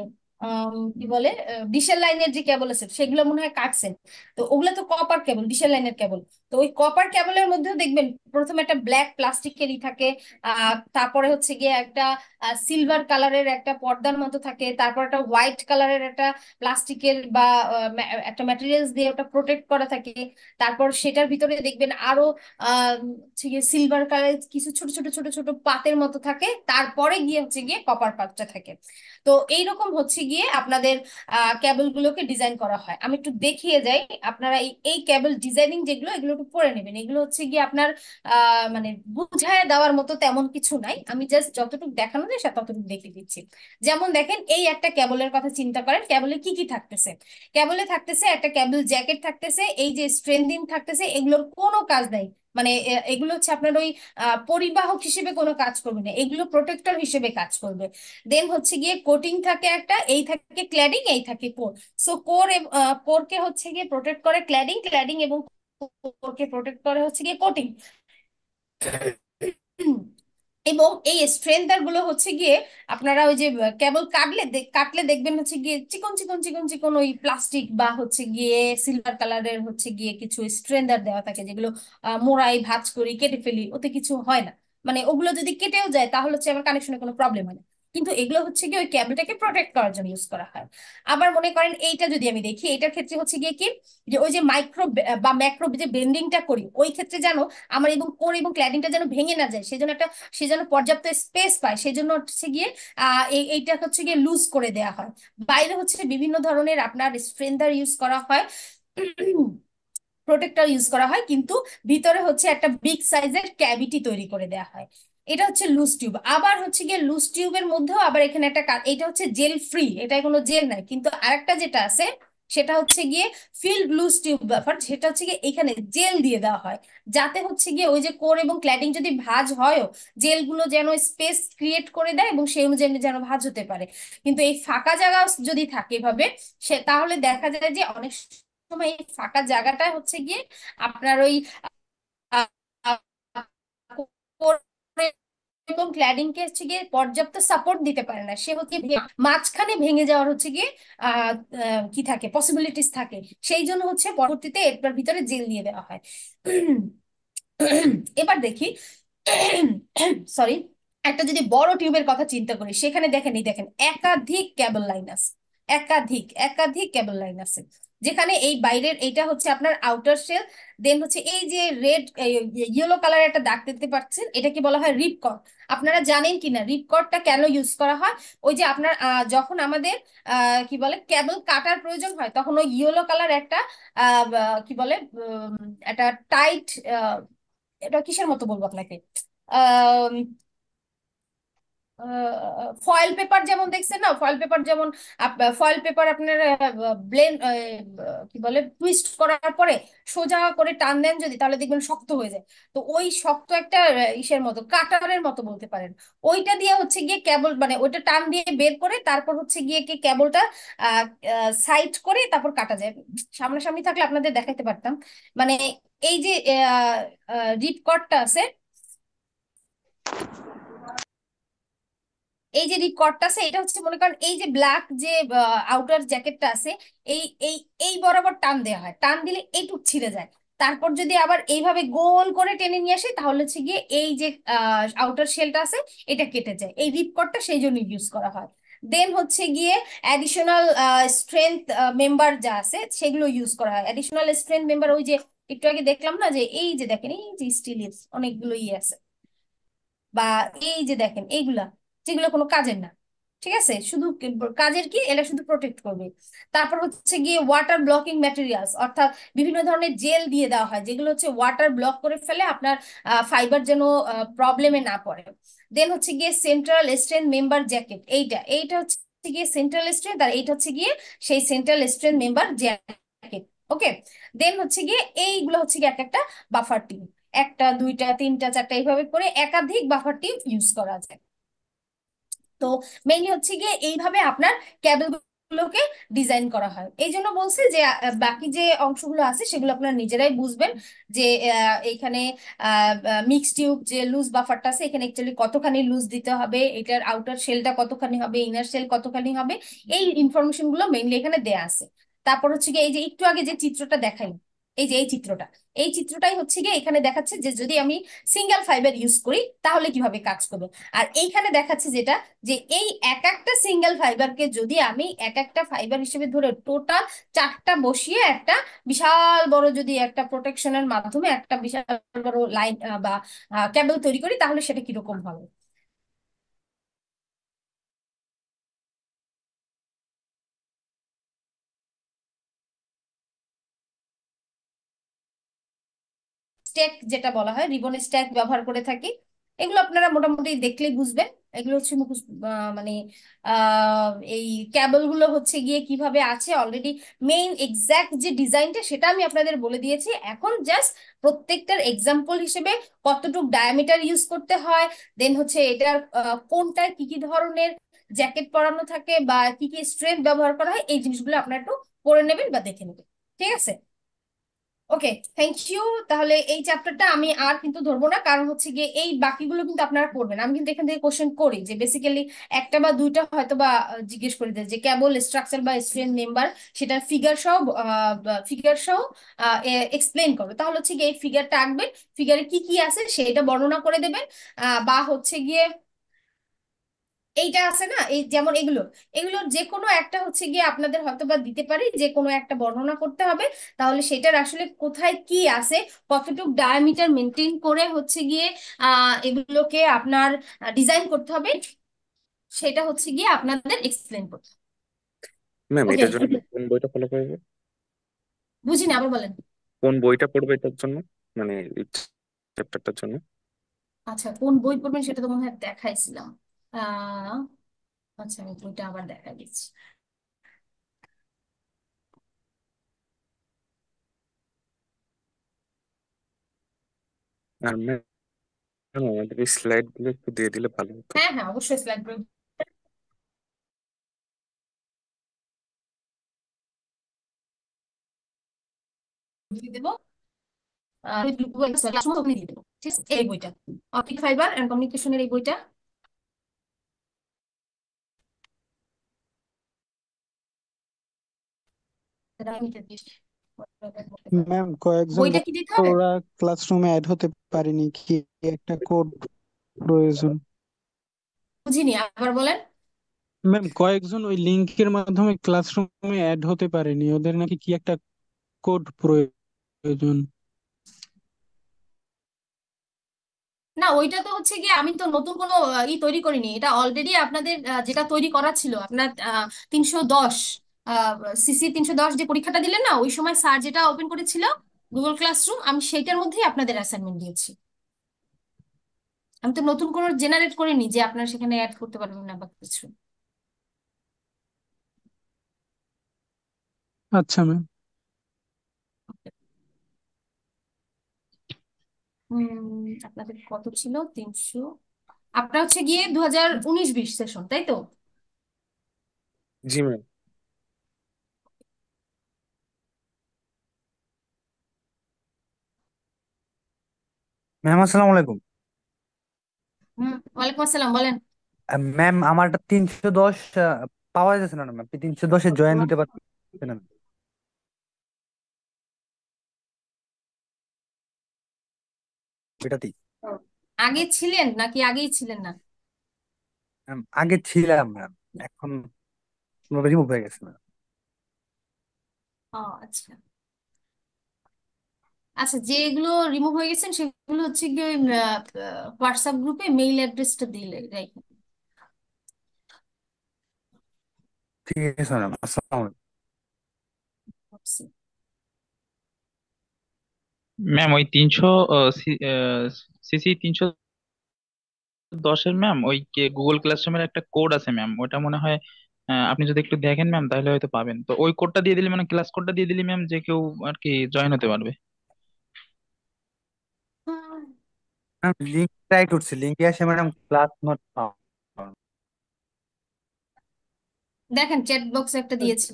কি বলে, ডিশের লাইনের যে কেবল আছে, সেগুলো মনে হয় কাটছেন। তো ওগুলো তো কপার কেবল, ডিশের লাইনের কেবল। তো ওই কপার কেবলের মধ্যেও দেখবেন প্রথমে একটা ব্ল্যাক প্লাস্টিকেরই থাকে, তারপরে হচ্ছে গিয়ে একটা সিলভার কালারের একটা পর্দার মতো থাকে, তারপর একটা হোয়াইট কালারের একটা প্লাস্টিকের বা একটা ম্যাটেরিয়ালস দিয়ে ওটা প্রোটেক্ট করা থাকে। তারপর সেটার ভিতরে দেখবেন আরো হচ্ছে গিয়ে সিলভার কালারের কিছু ছোট ছোট ছোট ছোট পাতের মতো থাকে, তারপরে গিয়ে হচ্ছে গিয়ে কপার পাতটা থাকে। তো এইরকম হচ্ছে গিয়ে আপনাদের কেবল গুলোকে ডিজাইন করা হয়। আমি একটু দেখিয়ে যাই, আপনারা এই কেবল ডিজাইনিং যেগুলো, এগুলো একটু পড়ে নেবেন। এগুলো হচ্ছে গিয়ে আপনার মানে বুঝায় দেওয়ার মতো তেমন কিছু নাই, আমি জাস্ট যতটুকু দেখানো যায় ততটুকু দেখিয়ে দিচ্ছি। যেমন দেখেন, এই একটা কেবলের কথা চিন্তা করেন, কেবলে কি কি থাকতেছে। কেবলে থাকতেছে একটা কেবল জ্যাকেট থাকতেছে, এই যে স্ট্রেন্ডিং থাকতেছে, এগুলোর কোনো কাজ নাই। মানে এগুলো হচ্ছে আপনার ওই পরিবাহক হিসেবে কোনো কাজ করবে না, এগুলো প্রোটেক্টর হিসেবে কাজ করবে। দেন হচ্ছে গিয়ে কোটিং থাকে একটা, এই থাকে ক্ল্যাডিং, এই থাকে কোর। সো কোরকে হচ্ছে গিয়ে প্রোটেক্ট করে ক্ল্যাডিং, ক্ল্যাডিং এবং কোরকে প্রোটেক্ট করে হচ্ছে গিয়ে কোটিং। এবং এই স্ট্রেন্থার গুলো হচ্ছে গিয়ে আপনারা ওই যে কেবল কাটলে দেখবেন হচ্ছে গিয়ে চিকন চিকন চিকন চিকন ওই প্লাস্টিক বা হচ্ছে গিয়ে সিলভার কালারের হচ্ছে গিয়ে কিছু স্ট্রেন্থার দেওয়া থাকে, যেগুলো মোড়াই ভাঁজ করি কেটে ফেলি, ওতে কিছু হয় না। মানে ওগুলো যদি কেটেও যায় তাহলে হচ্ছে আমার কানেকশনে কোনো প্রবলেম হয় না, কিন্তু এগুলো হচ্ছে গিয়ে ওই কেবলটাকে প্রোটেক্ট করার জন্য ইউজ করা হয়। আবার মনে করেন এইটা যদি আমি দেখি, এটার ক্ষেত্রে হচ্ছে গিয়ে কি, যে ওই যে মাইক্রো বা ম্যাক্রো যে বেন্ডিংটা করি, ওই ক্ষেত্রে যেন আমার এবং কোর এবং ক্ল্যাডিংটা যেন ভেঙে না যায়, সেজন্য একটা, সে যেন পর্যাপ্ত স্পেস পায়, সেই জন্য হচ্ছে গিয়ে এইটা হচ্ছে গিয়ে লুজ করে দেয়া হয়। বাইরে হচ্ছে বিভিন্ন ধরনের আপনার স্ট্রেন্থার ইউজ করা হয়, প্রোটেক্টর ইউজ করা হয়, কিন্তু ভিতরে হচ্ছে একটা বিগ সাইজের ক্যাভিটি তৈরি করে দেয়া হয়। এটা হচ্ছে লুজ টিউব। আবার হচ্ছে গিয়ে লুজ টিউবের মধ্যেও আবার এখানে একটা এটা হচ্ছে জেল ফ্রি, এটা কোনো জেল নাই, কিন্তু আরেকটা যেটা আছে সেটা হচ্ছে গিয়ে ফিল্ড লুজ টিউব ব্যাপার, সেটা হচ্ছে গিয়ে এখানে জেল দিয়ে দেওয়া হয়, যাতে হচ্ছে গিয়ে ওই যে কোর এবং ক্ল্যাডিং যদি ভাঁজ হয়ও, জেলগুলো যেন স্পেস ক্রিয়েট করে দেয় এবং সেই অনুযায়ী যেন ভাঁজ হতে পারে। কিন্তু এই ফাঁকা জায়গা যদি থাকে এভাবে, সে তাহলে দেখা যায় যে অনেক সময় এই ফাঁকা জায়গাটা হচ্ছে গিয়ে আপনার ওই এবং ক্ল্যাডিং কে হচ্ছে গিয়ে পর্যাপ্ত সাপোর্ট দিতে পারে না, সে হচ্ছে মাঝখানে ভেঙে যাওয়ার হচ্ছে গিয়ে আহ কি থাকে, পসিবিলিটিস থাকে। সেই জন্য হচ্ছে পরবর্তীতে এটার ভিতরে জেল দিয়ে দেওয়া হয়। এবার দেখি, সরি, একটা যদি বড় টিউবের কথা চিন্তা করি, সেখানে দেখেন, এই দেখেন একাধিক কেবল লাইন আছে, একাধিক একাধিক কেবল লাইন আছে, যেখানে এই বাইরের এইটা হচ্ছে আপনার আউটার শেল, দেন হচ্ছে এই যে রেড ইয়েলো কালার একটা দাগ দেখতে পাচ্ছেন, এটাকে বলা হয় রিপ কর্ড। আপনারা জানেন কিনা রিপ কর্ডটা কেন ইউজ করা হয়? ওই যে আপনার যখন আমাদের কি বলে কেবল কাটার প্রয়োজন হয়, তখন ওই ইয়েলো কালার একটা কি বলে একটা টাইট, এটা কিসের মতো বলবো আপনাকে, ফয়েল পেপার যেমন দেখছেন না, ফয়েল পেপার যেমন, ফয়েল পেপার আপনার ব্লেন্ড কি বলে টুইস্ট করার পরে সোজা করে টান দেন যদি, তাহলে দেখবেন শক্ত হয়ে যায়। তো ওই শক্ত একটা ইসের মতো, কাটারের মতো বলতে পারেন, ওইটা দিয়ে হচ্ছে গিয়ে কেবল, মানে ওইটা টান দিয়ে বের করে তারপর হচ্ছে গিয়ে কি কেবলটা সাইড করে তারপর কাটা যায়। সামনাসামনি থাকলে আপনাদের দেখাতে পারতাম। মানে এই যে রিপ কর্ডটা আছে, এই যে রিকর্ডটা আছে, এটা হচ্ছে মনে করেন এই যে ব্ল্যাক যে আউটার জ্যাকেটটা আছে, এই এই এই বরাবর টান দেওয়া হয়, টান দিলে এইটুক ছিঁড়ে যায়। তারপর যদি আবার এইভাবে গোল করে টেনে নিয়ে আসে, তাহলে হচ্ছে গিয়ে এই যে আউটার শেলটা আছে এটা কেটে যায়। এই রিকর্ডটা সেই জন্য ইউজ করা হয়। দেন হচ্ছে গিয়ে অ্যাডিশনাল স্ট্রেংথ মেম্বার যা আছে সেগুলো ইউজ করা হয়। অ্যাডিশনাল স্ট্রেংথ মেম্বার ওই যে একটু আগে দেখলাম না, যে এই যে দেখেন এই যে স্টিল অনেকগুলো ইয়ে আছে, বা এই যে দেখেন এইগুলা, যেগুলো কোনো কাজের না, ঠিক আছে, শুধু কাজের কি, এরা শুধু প্রোটেক্ট করবে। তারপর হচ্ছে গিয়ে ওয়াটার ব্লকিং ম্যাটেরিয়ালস, অর্থাৎ বিভিন্ন ধরনের জেল দিয়ে দেওয়া হয়, যেগুলো হচ্ছে ওয়াটার ব্লক করে ফেলে আপনার ফাইবার যেন প্রবলেমে না পড়ে। দেন হচ্ছে গিয়ে সেন্ট্রাল স্ট্রেন্থ মেম্বার জ্যাকেট, এইটা এইটা হচ্ছে গিয়ে সেন্ট্রাল স্ট্রেন্থ, আর এইটা হচ্ছে গিয়ে সেই সেন্ট্রাল স্ট্রেন্থ মেম্বার জ্যাকেট। ওকে, দেন হচ্ছে গিয়ে এইগুলো হচ্ছে গিয়ে এক একটা বাফার টিম, একটা দুইটা তিনটা চারটা এইভাবে করে একাধিক বাফার টিপ ইউজ করা যায়। তো মেইনলি হচ্ছে গিয়ে এইভাবে আপনার ক্যাবেল গুলোকে ডিজাইন করা হয়। এই জন্য বলছি যে বাকি যে অংশগুলো আছে সেগুলো আপনারা নিজেরাই বুঝবেন, যে এইখানে মিক্স টিউব যে লুজ বাফারটা আছে, এখানে অ্যাকচুয়ালি কতখানি লুজ দিতে হবে, এটার আউটার শেলটা কতখানি হবে, ইনার শেল কতখানি হবে, এই ইনফরমেশন গুলো মেইনলি এখানে দেয়া আছে। তারপর হচ্ছে গিয়ে এই যে একটু আগে যে চিত্রটা দেখাই, এই যে এই চিত্রটা, এই চিত্রটাই হচ্ছে গিয়ে এখানে দেখাচ্ছে যে যদি আমি সিঙ্গেল ফাইবার ইউজ করি তাহলে কিভাবে কাজ করবে। আর এইখানে দেখাচ্ছে যেটা, যে এই এক একটা সিঙ্গেল ফাইবারকে যদি আমি এক একটা ফাইবার হিসেবে ধরে টোটাল চারটা বসিয়ে একটা বিশাল বড় যদি একটা প্রোটেকশনের মাধ্যমে একটা বিশাল বড় লাইন বা কেবল তৈরি করি, তাহলে সেটা কিরকম হবে। স্ট্যাক যেটা বলা হয়, রিবন স্ট্যাক ব্যবহার করে থাকি। এগুলো আপনারা মোটামুটি দেখলেই বুঝবেন। এগুলো হচ্ছে মানে এই ক্যাবল গুলো হচ্ছে গিয়ে কিভাবে আছে অলরেডি, মেইন এক্সাক্ট যে ডিজাইনটা সেটা আমি আপনাদের বলে দিয়েছি। এখন জাস্ট প্রত্যেকটার এক্সাম্পল হিসেবে কতটুক ডায়ামিটার ইউজ করতে হয়, দেন হচ্ছে এটার কোনটায় কি কি ধরনের জ্যাকেট পরানো থাকে বা কি কি স্ট্রেংথ ব্যবহার করা হয়, এই জিনিসগুলো আপনারা একটু পড়ে নেবেন বা দেখে নেবেন। ঠিক আছে, ওকে, থ্যাংক ইউ। তাহলে এই চ্যাপ্টারটা আমি আর কিন্তু ধরবো না, কারণ হচ্ছে গিয়ে এই বাকিগুলো কিন্তু আপনারা করবেন। আমি কিন্তু এখান থেকে কোশ্চেন করি যে বেসিক্যালি একটা বা দুইটা হয়তো বা জিজ্ঞেস করে দেয় যে কেবল স্ট্রাকচার বা স্ট্রেন মেম্বার, সেটা ফিগার সহ এক্সপ্লেন করবে। তাহলে হচ্ছে গিয়ে এই ফিগারটা আঁকবেন, ফিগারে কি কি আছে সেটা বর্ণনা করে দেবেন। বা হচ্ছে গিয়ে এইটা আছে না, এই যেমন এগুলো, এগুলোর যে কোনো একটা হচ্ছে গিয়ে আপনাদের হয়তো বা দিতে পারি, যে কোনো একটা বর্ণনা করতে হবে। তাহলে সেটার আসলে কোথায় কি আছে, কতটুকু ডায়ামিটার মেনটেন করে হচ্ছে গিয়ে এগুলোকে আপনার ডিজাইন করতে হবে, সেটা হচ্ছে গিয়ে আপনাদের এক্সপ্লেন করতে হবে। ম্যাম ওকে, এটার জন্য কোন বইটা ফলো করবে? বুঝিনি, আবার বলেন। কোন বইটা পড়বে এটার জন্য, মানে চ্যাপ্টারটার জন্য? আচ্ছা, কোন বই পড়বেন সেটা তো মনে হয় দেখাইছিলাম। আহ আচ্ছা, আমি বইটা আবার দেখা দিচ্ছি। আর ম্যাম, আমাদের এই স্লাইড গুলো একটু দিয়ে দিলে ভালো হতো। হ্যাঁ হ্যাঁ, অবশ্যই স্লাইড দিয়ে দেবো। ক্লাসরুম ওখানে দিয়ে দেবো, ঠিক আছে? এই বইটা, অপটিক ফাইবার এন্ড কমিউনিকেশনের এই বইটা। এটা আমি দিচ্ছি। ম্যাম কয়েকজন বইটা কি দিতে হবে? ওরা ক্লাসরুমে অ্যাড হতে পারেনি, কি একটা কোড প্রয়োজন? বুঝিনি, আবার বলেন। ম্যাম কয়েকজন ওই লিংকের মাধ্যমে ক্লাসরুমে অ্যাড হতে পারেনি, ওদের নাকি কি একটা কোড প্রয়োজন। না, ওইটা তো হচ্ছে গিয়ে আমি তো নতুন কোনো তৈরি করিনি, এটা অলরেডি আপনাদের যেটা তৈরি করা ছিল আপনার 310, সিসি 310 যে পরীক্ষাটা দিলেন না, ওই সময় স্যার যেটা ওপেন করেছিল গুগল ক্লাসরুম, আমি সেইটার মধ্যেই আপনাদের অ্যাসাইনমেন্ট দিয়েছি। আমি তো নতুন কোনো জেনারেট করিনি যে আপনারা সেখানে অ্যাড করতে পারবেন না বা কিছু। আচ্ছা ম্যাম। আপনাদের কত ছিল? 300। আপনার হচ্ছে গিয়ে 2019-20 সেশন, তাই তো? জি ম্যাম। ম্যাম আসসালামু আলাইকুম। ওয়ালাইকুম আসসালাম, বলেন। ম্যাম আমারটা 310 পাওয়া যাচ্ছে না ম্যাম, 310-এ জয়েন হতে পারছেন না। এটাতেই আগে ছিলেন নাকি আগেই ছিলেন না? ম্যাম আগে ছিলাম ম্যাম, এখন রিমুভ হয়ে গেছে ম্যাম। ও আচ্ছা। আচ্ছা, যেগুলো রিমুভ হয়ে গেছেন সেগুলো হচ্ছে গিয়ে হোয়াটসঅ্যাপ গ্রুপে মেইল অ্যাড্রেসটা দিলে রাইট। ঠিক আছে ম্যাম, আসসালামু আলাইকুম। ম্যাম ওই 300 সিসি 310-এর ম্যাম ওই গুগল ক্লাসরুমের একটা কোড আছে ম্যাম, ওটা মনে হয় আপনি যদি একটু দেখেন ম্যাম তাহলে হয়তো পাবেন। তো ওই কোডটা দিয়ে দিলে, মানে ক্লাস কোডটা দিয়ে দিলে ম্যাম, যে কেউ আর কি জয়েন হতে পারবে। ম্যাম লিঙ্ক ট্রাই করছি, লিঙ্কে আসে ম্যাডাম ক্লাস নট ফাউন্ড। দেখেন, চ্যাট বক্সে একটা দিয়েছি।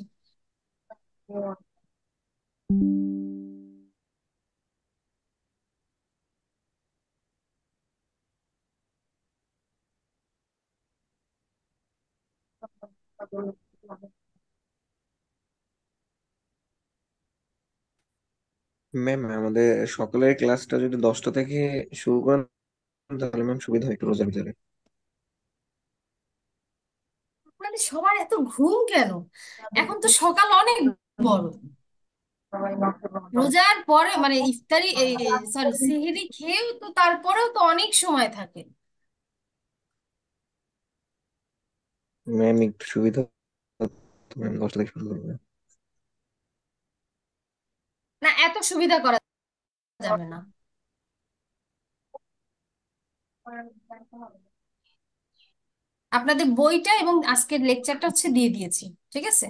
ম্যাম, আমাদের সকালের ক্লাসটা যদি 10টা থেকে শুরু করেন তাহলে ম্যাম সুবিধা হয় একটু রোজার ভিতরে। আপনাদের সবার এত ঘুম কেন? এখন তো সকাল অনেক বড়। রোজার পরে মানে ইফতারি, সরি সেহরি খেয়েও তো তারপরেও তো অনেক সময় থাকে। ম্যাম একটু সুবিধা হতো ম্যাম, 10টা থেকে শুরু করবে। না, এত সুবিধা করা যাবে না। আপনাদের বইটা এবং আজকের লেকচারটা হচ্ছে দিয়ে দিয়েছি, ঠিক আছে?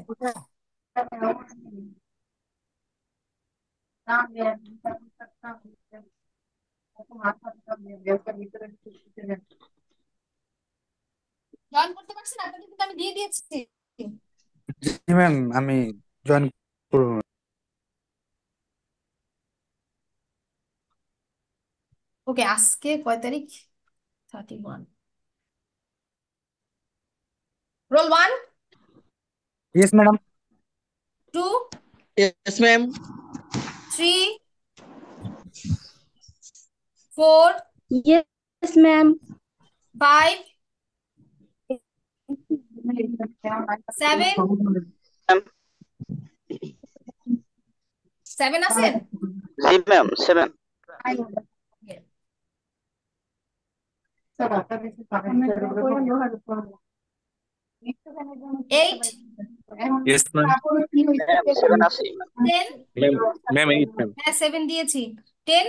জয়েন করতে পারছেন? আপনাদের কিন্তু আমি দিয়ে দিয়েছি। জি ম্যাম, আমি জয়েন করবো। ওকে, আজকে কয় তারিখ? 31। Roll 1, yes madam. 2, Yes, ma'am. 3, 4, Yes, ma'am. 5, 7, Ma'am. 7 আছেন? জি ma'am, 7। Eight, yes ma'am. Ma'am 7 আছি। 10। Ma'am, ma'am 8 ma'am. হ্যাঁ, 7 দিয়েছি। 10,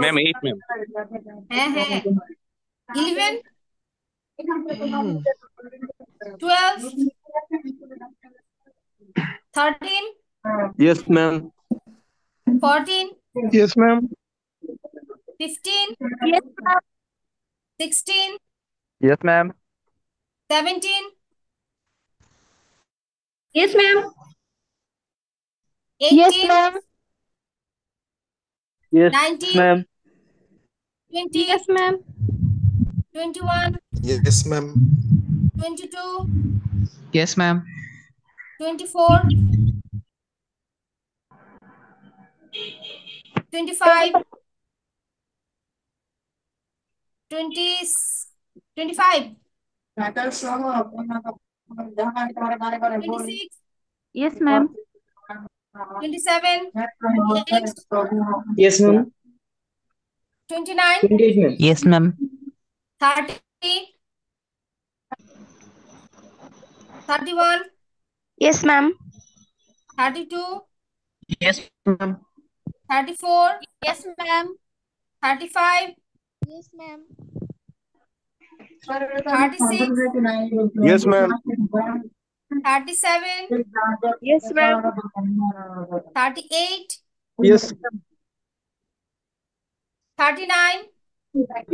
ম্যাম 8 ম্যাম। হ্যাঁ হ্যাঁ 11 12 13 Yes, ma'am. 14 Yes, ma'am. 15 Yes, ma'am. 16 Yes, ma'am. 17 Yes, ma'am. Yes, 18 ma'am. Yes, 19 ma'am. 20 Yes, ma'am. 21 Yes, ma'am. 22 Yes, ma'am. 24 25 20 25 26 Yes, ma'am. 27 28 Yes, ma'am. 29 28 ma'am. Yes, ma'am. 30 31 Yes, ma'am. 32 Yes, ma'am. 34 Yes, ma'am. 35 Yes, ma'am. 36 Yes, ma'am. 37 Yes, ma'am. 38 Yes. 39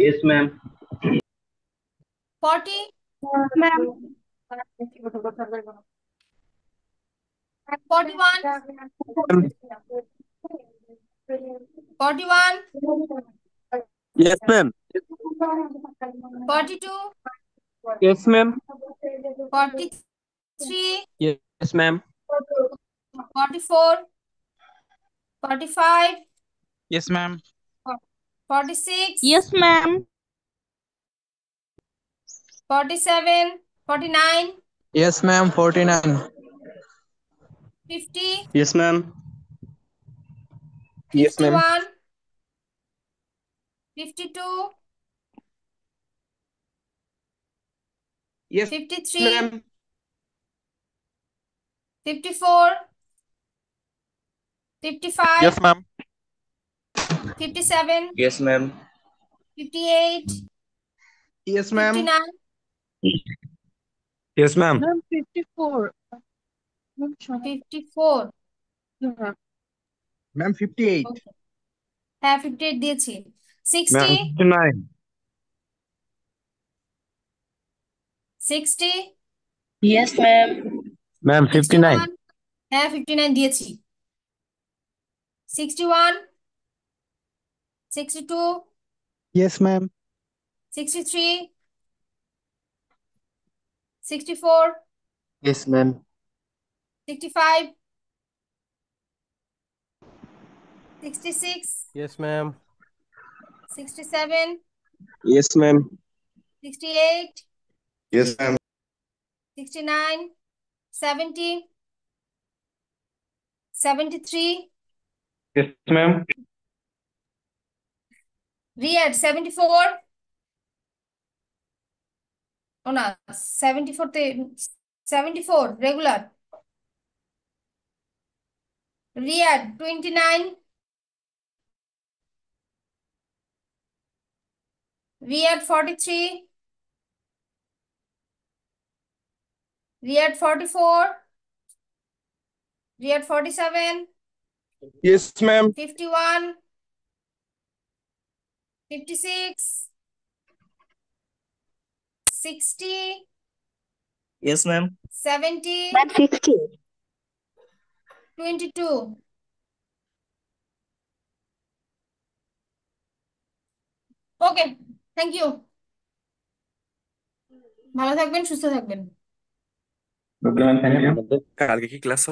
Yes, ma'am. 40 Ma'am. 41 41 Yes, ma'am. 42 Yes, ma'am. 43 Yes, ma'am. 44 45 Yes, ma'am. 46 Yes, ma'am. 47 49 Yes, ma'am. 49. 50 Yes, ma'am. Yes, ma'am. 51 52 Yes, 53 ma'am. 54 55 Yes, ma'am. 57 Yes, ma'am. 58 Yes, ma'am. 59 Yes, ma'am. Ma'am, 54. 54 Ma'am, 58. ওকে হ্যাঁ 58 দিয়েছি 60 Ma'am, 59. 60 Yes, ma'am. Ma'am, 59. 61 হ্যাঁ 59 দিয়েছি 61 62 Yes, ma'am. 63 64 Yes, ma'am. 65 66 Yes, ma'am. 67 Yes, ma'am. 68 Yes, ma'am. 69 70 73 Yes, ma'am. Riyadh 74 ও না 74 তে 74 regular Riyadh 29 Riyadh 43 Riyadh 44 Riyadh 47 Yes, ma'am. 51 56 60 Yes, ma'am. 70 Ma'am, 60. 22 okay thank you ভালো থাকবেন সুস্থ থাকবেন Okay, ma'am. Thank you. কালকে কি ক্লাস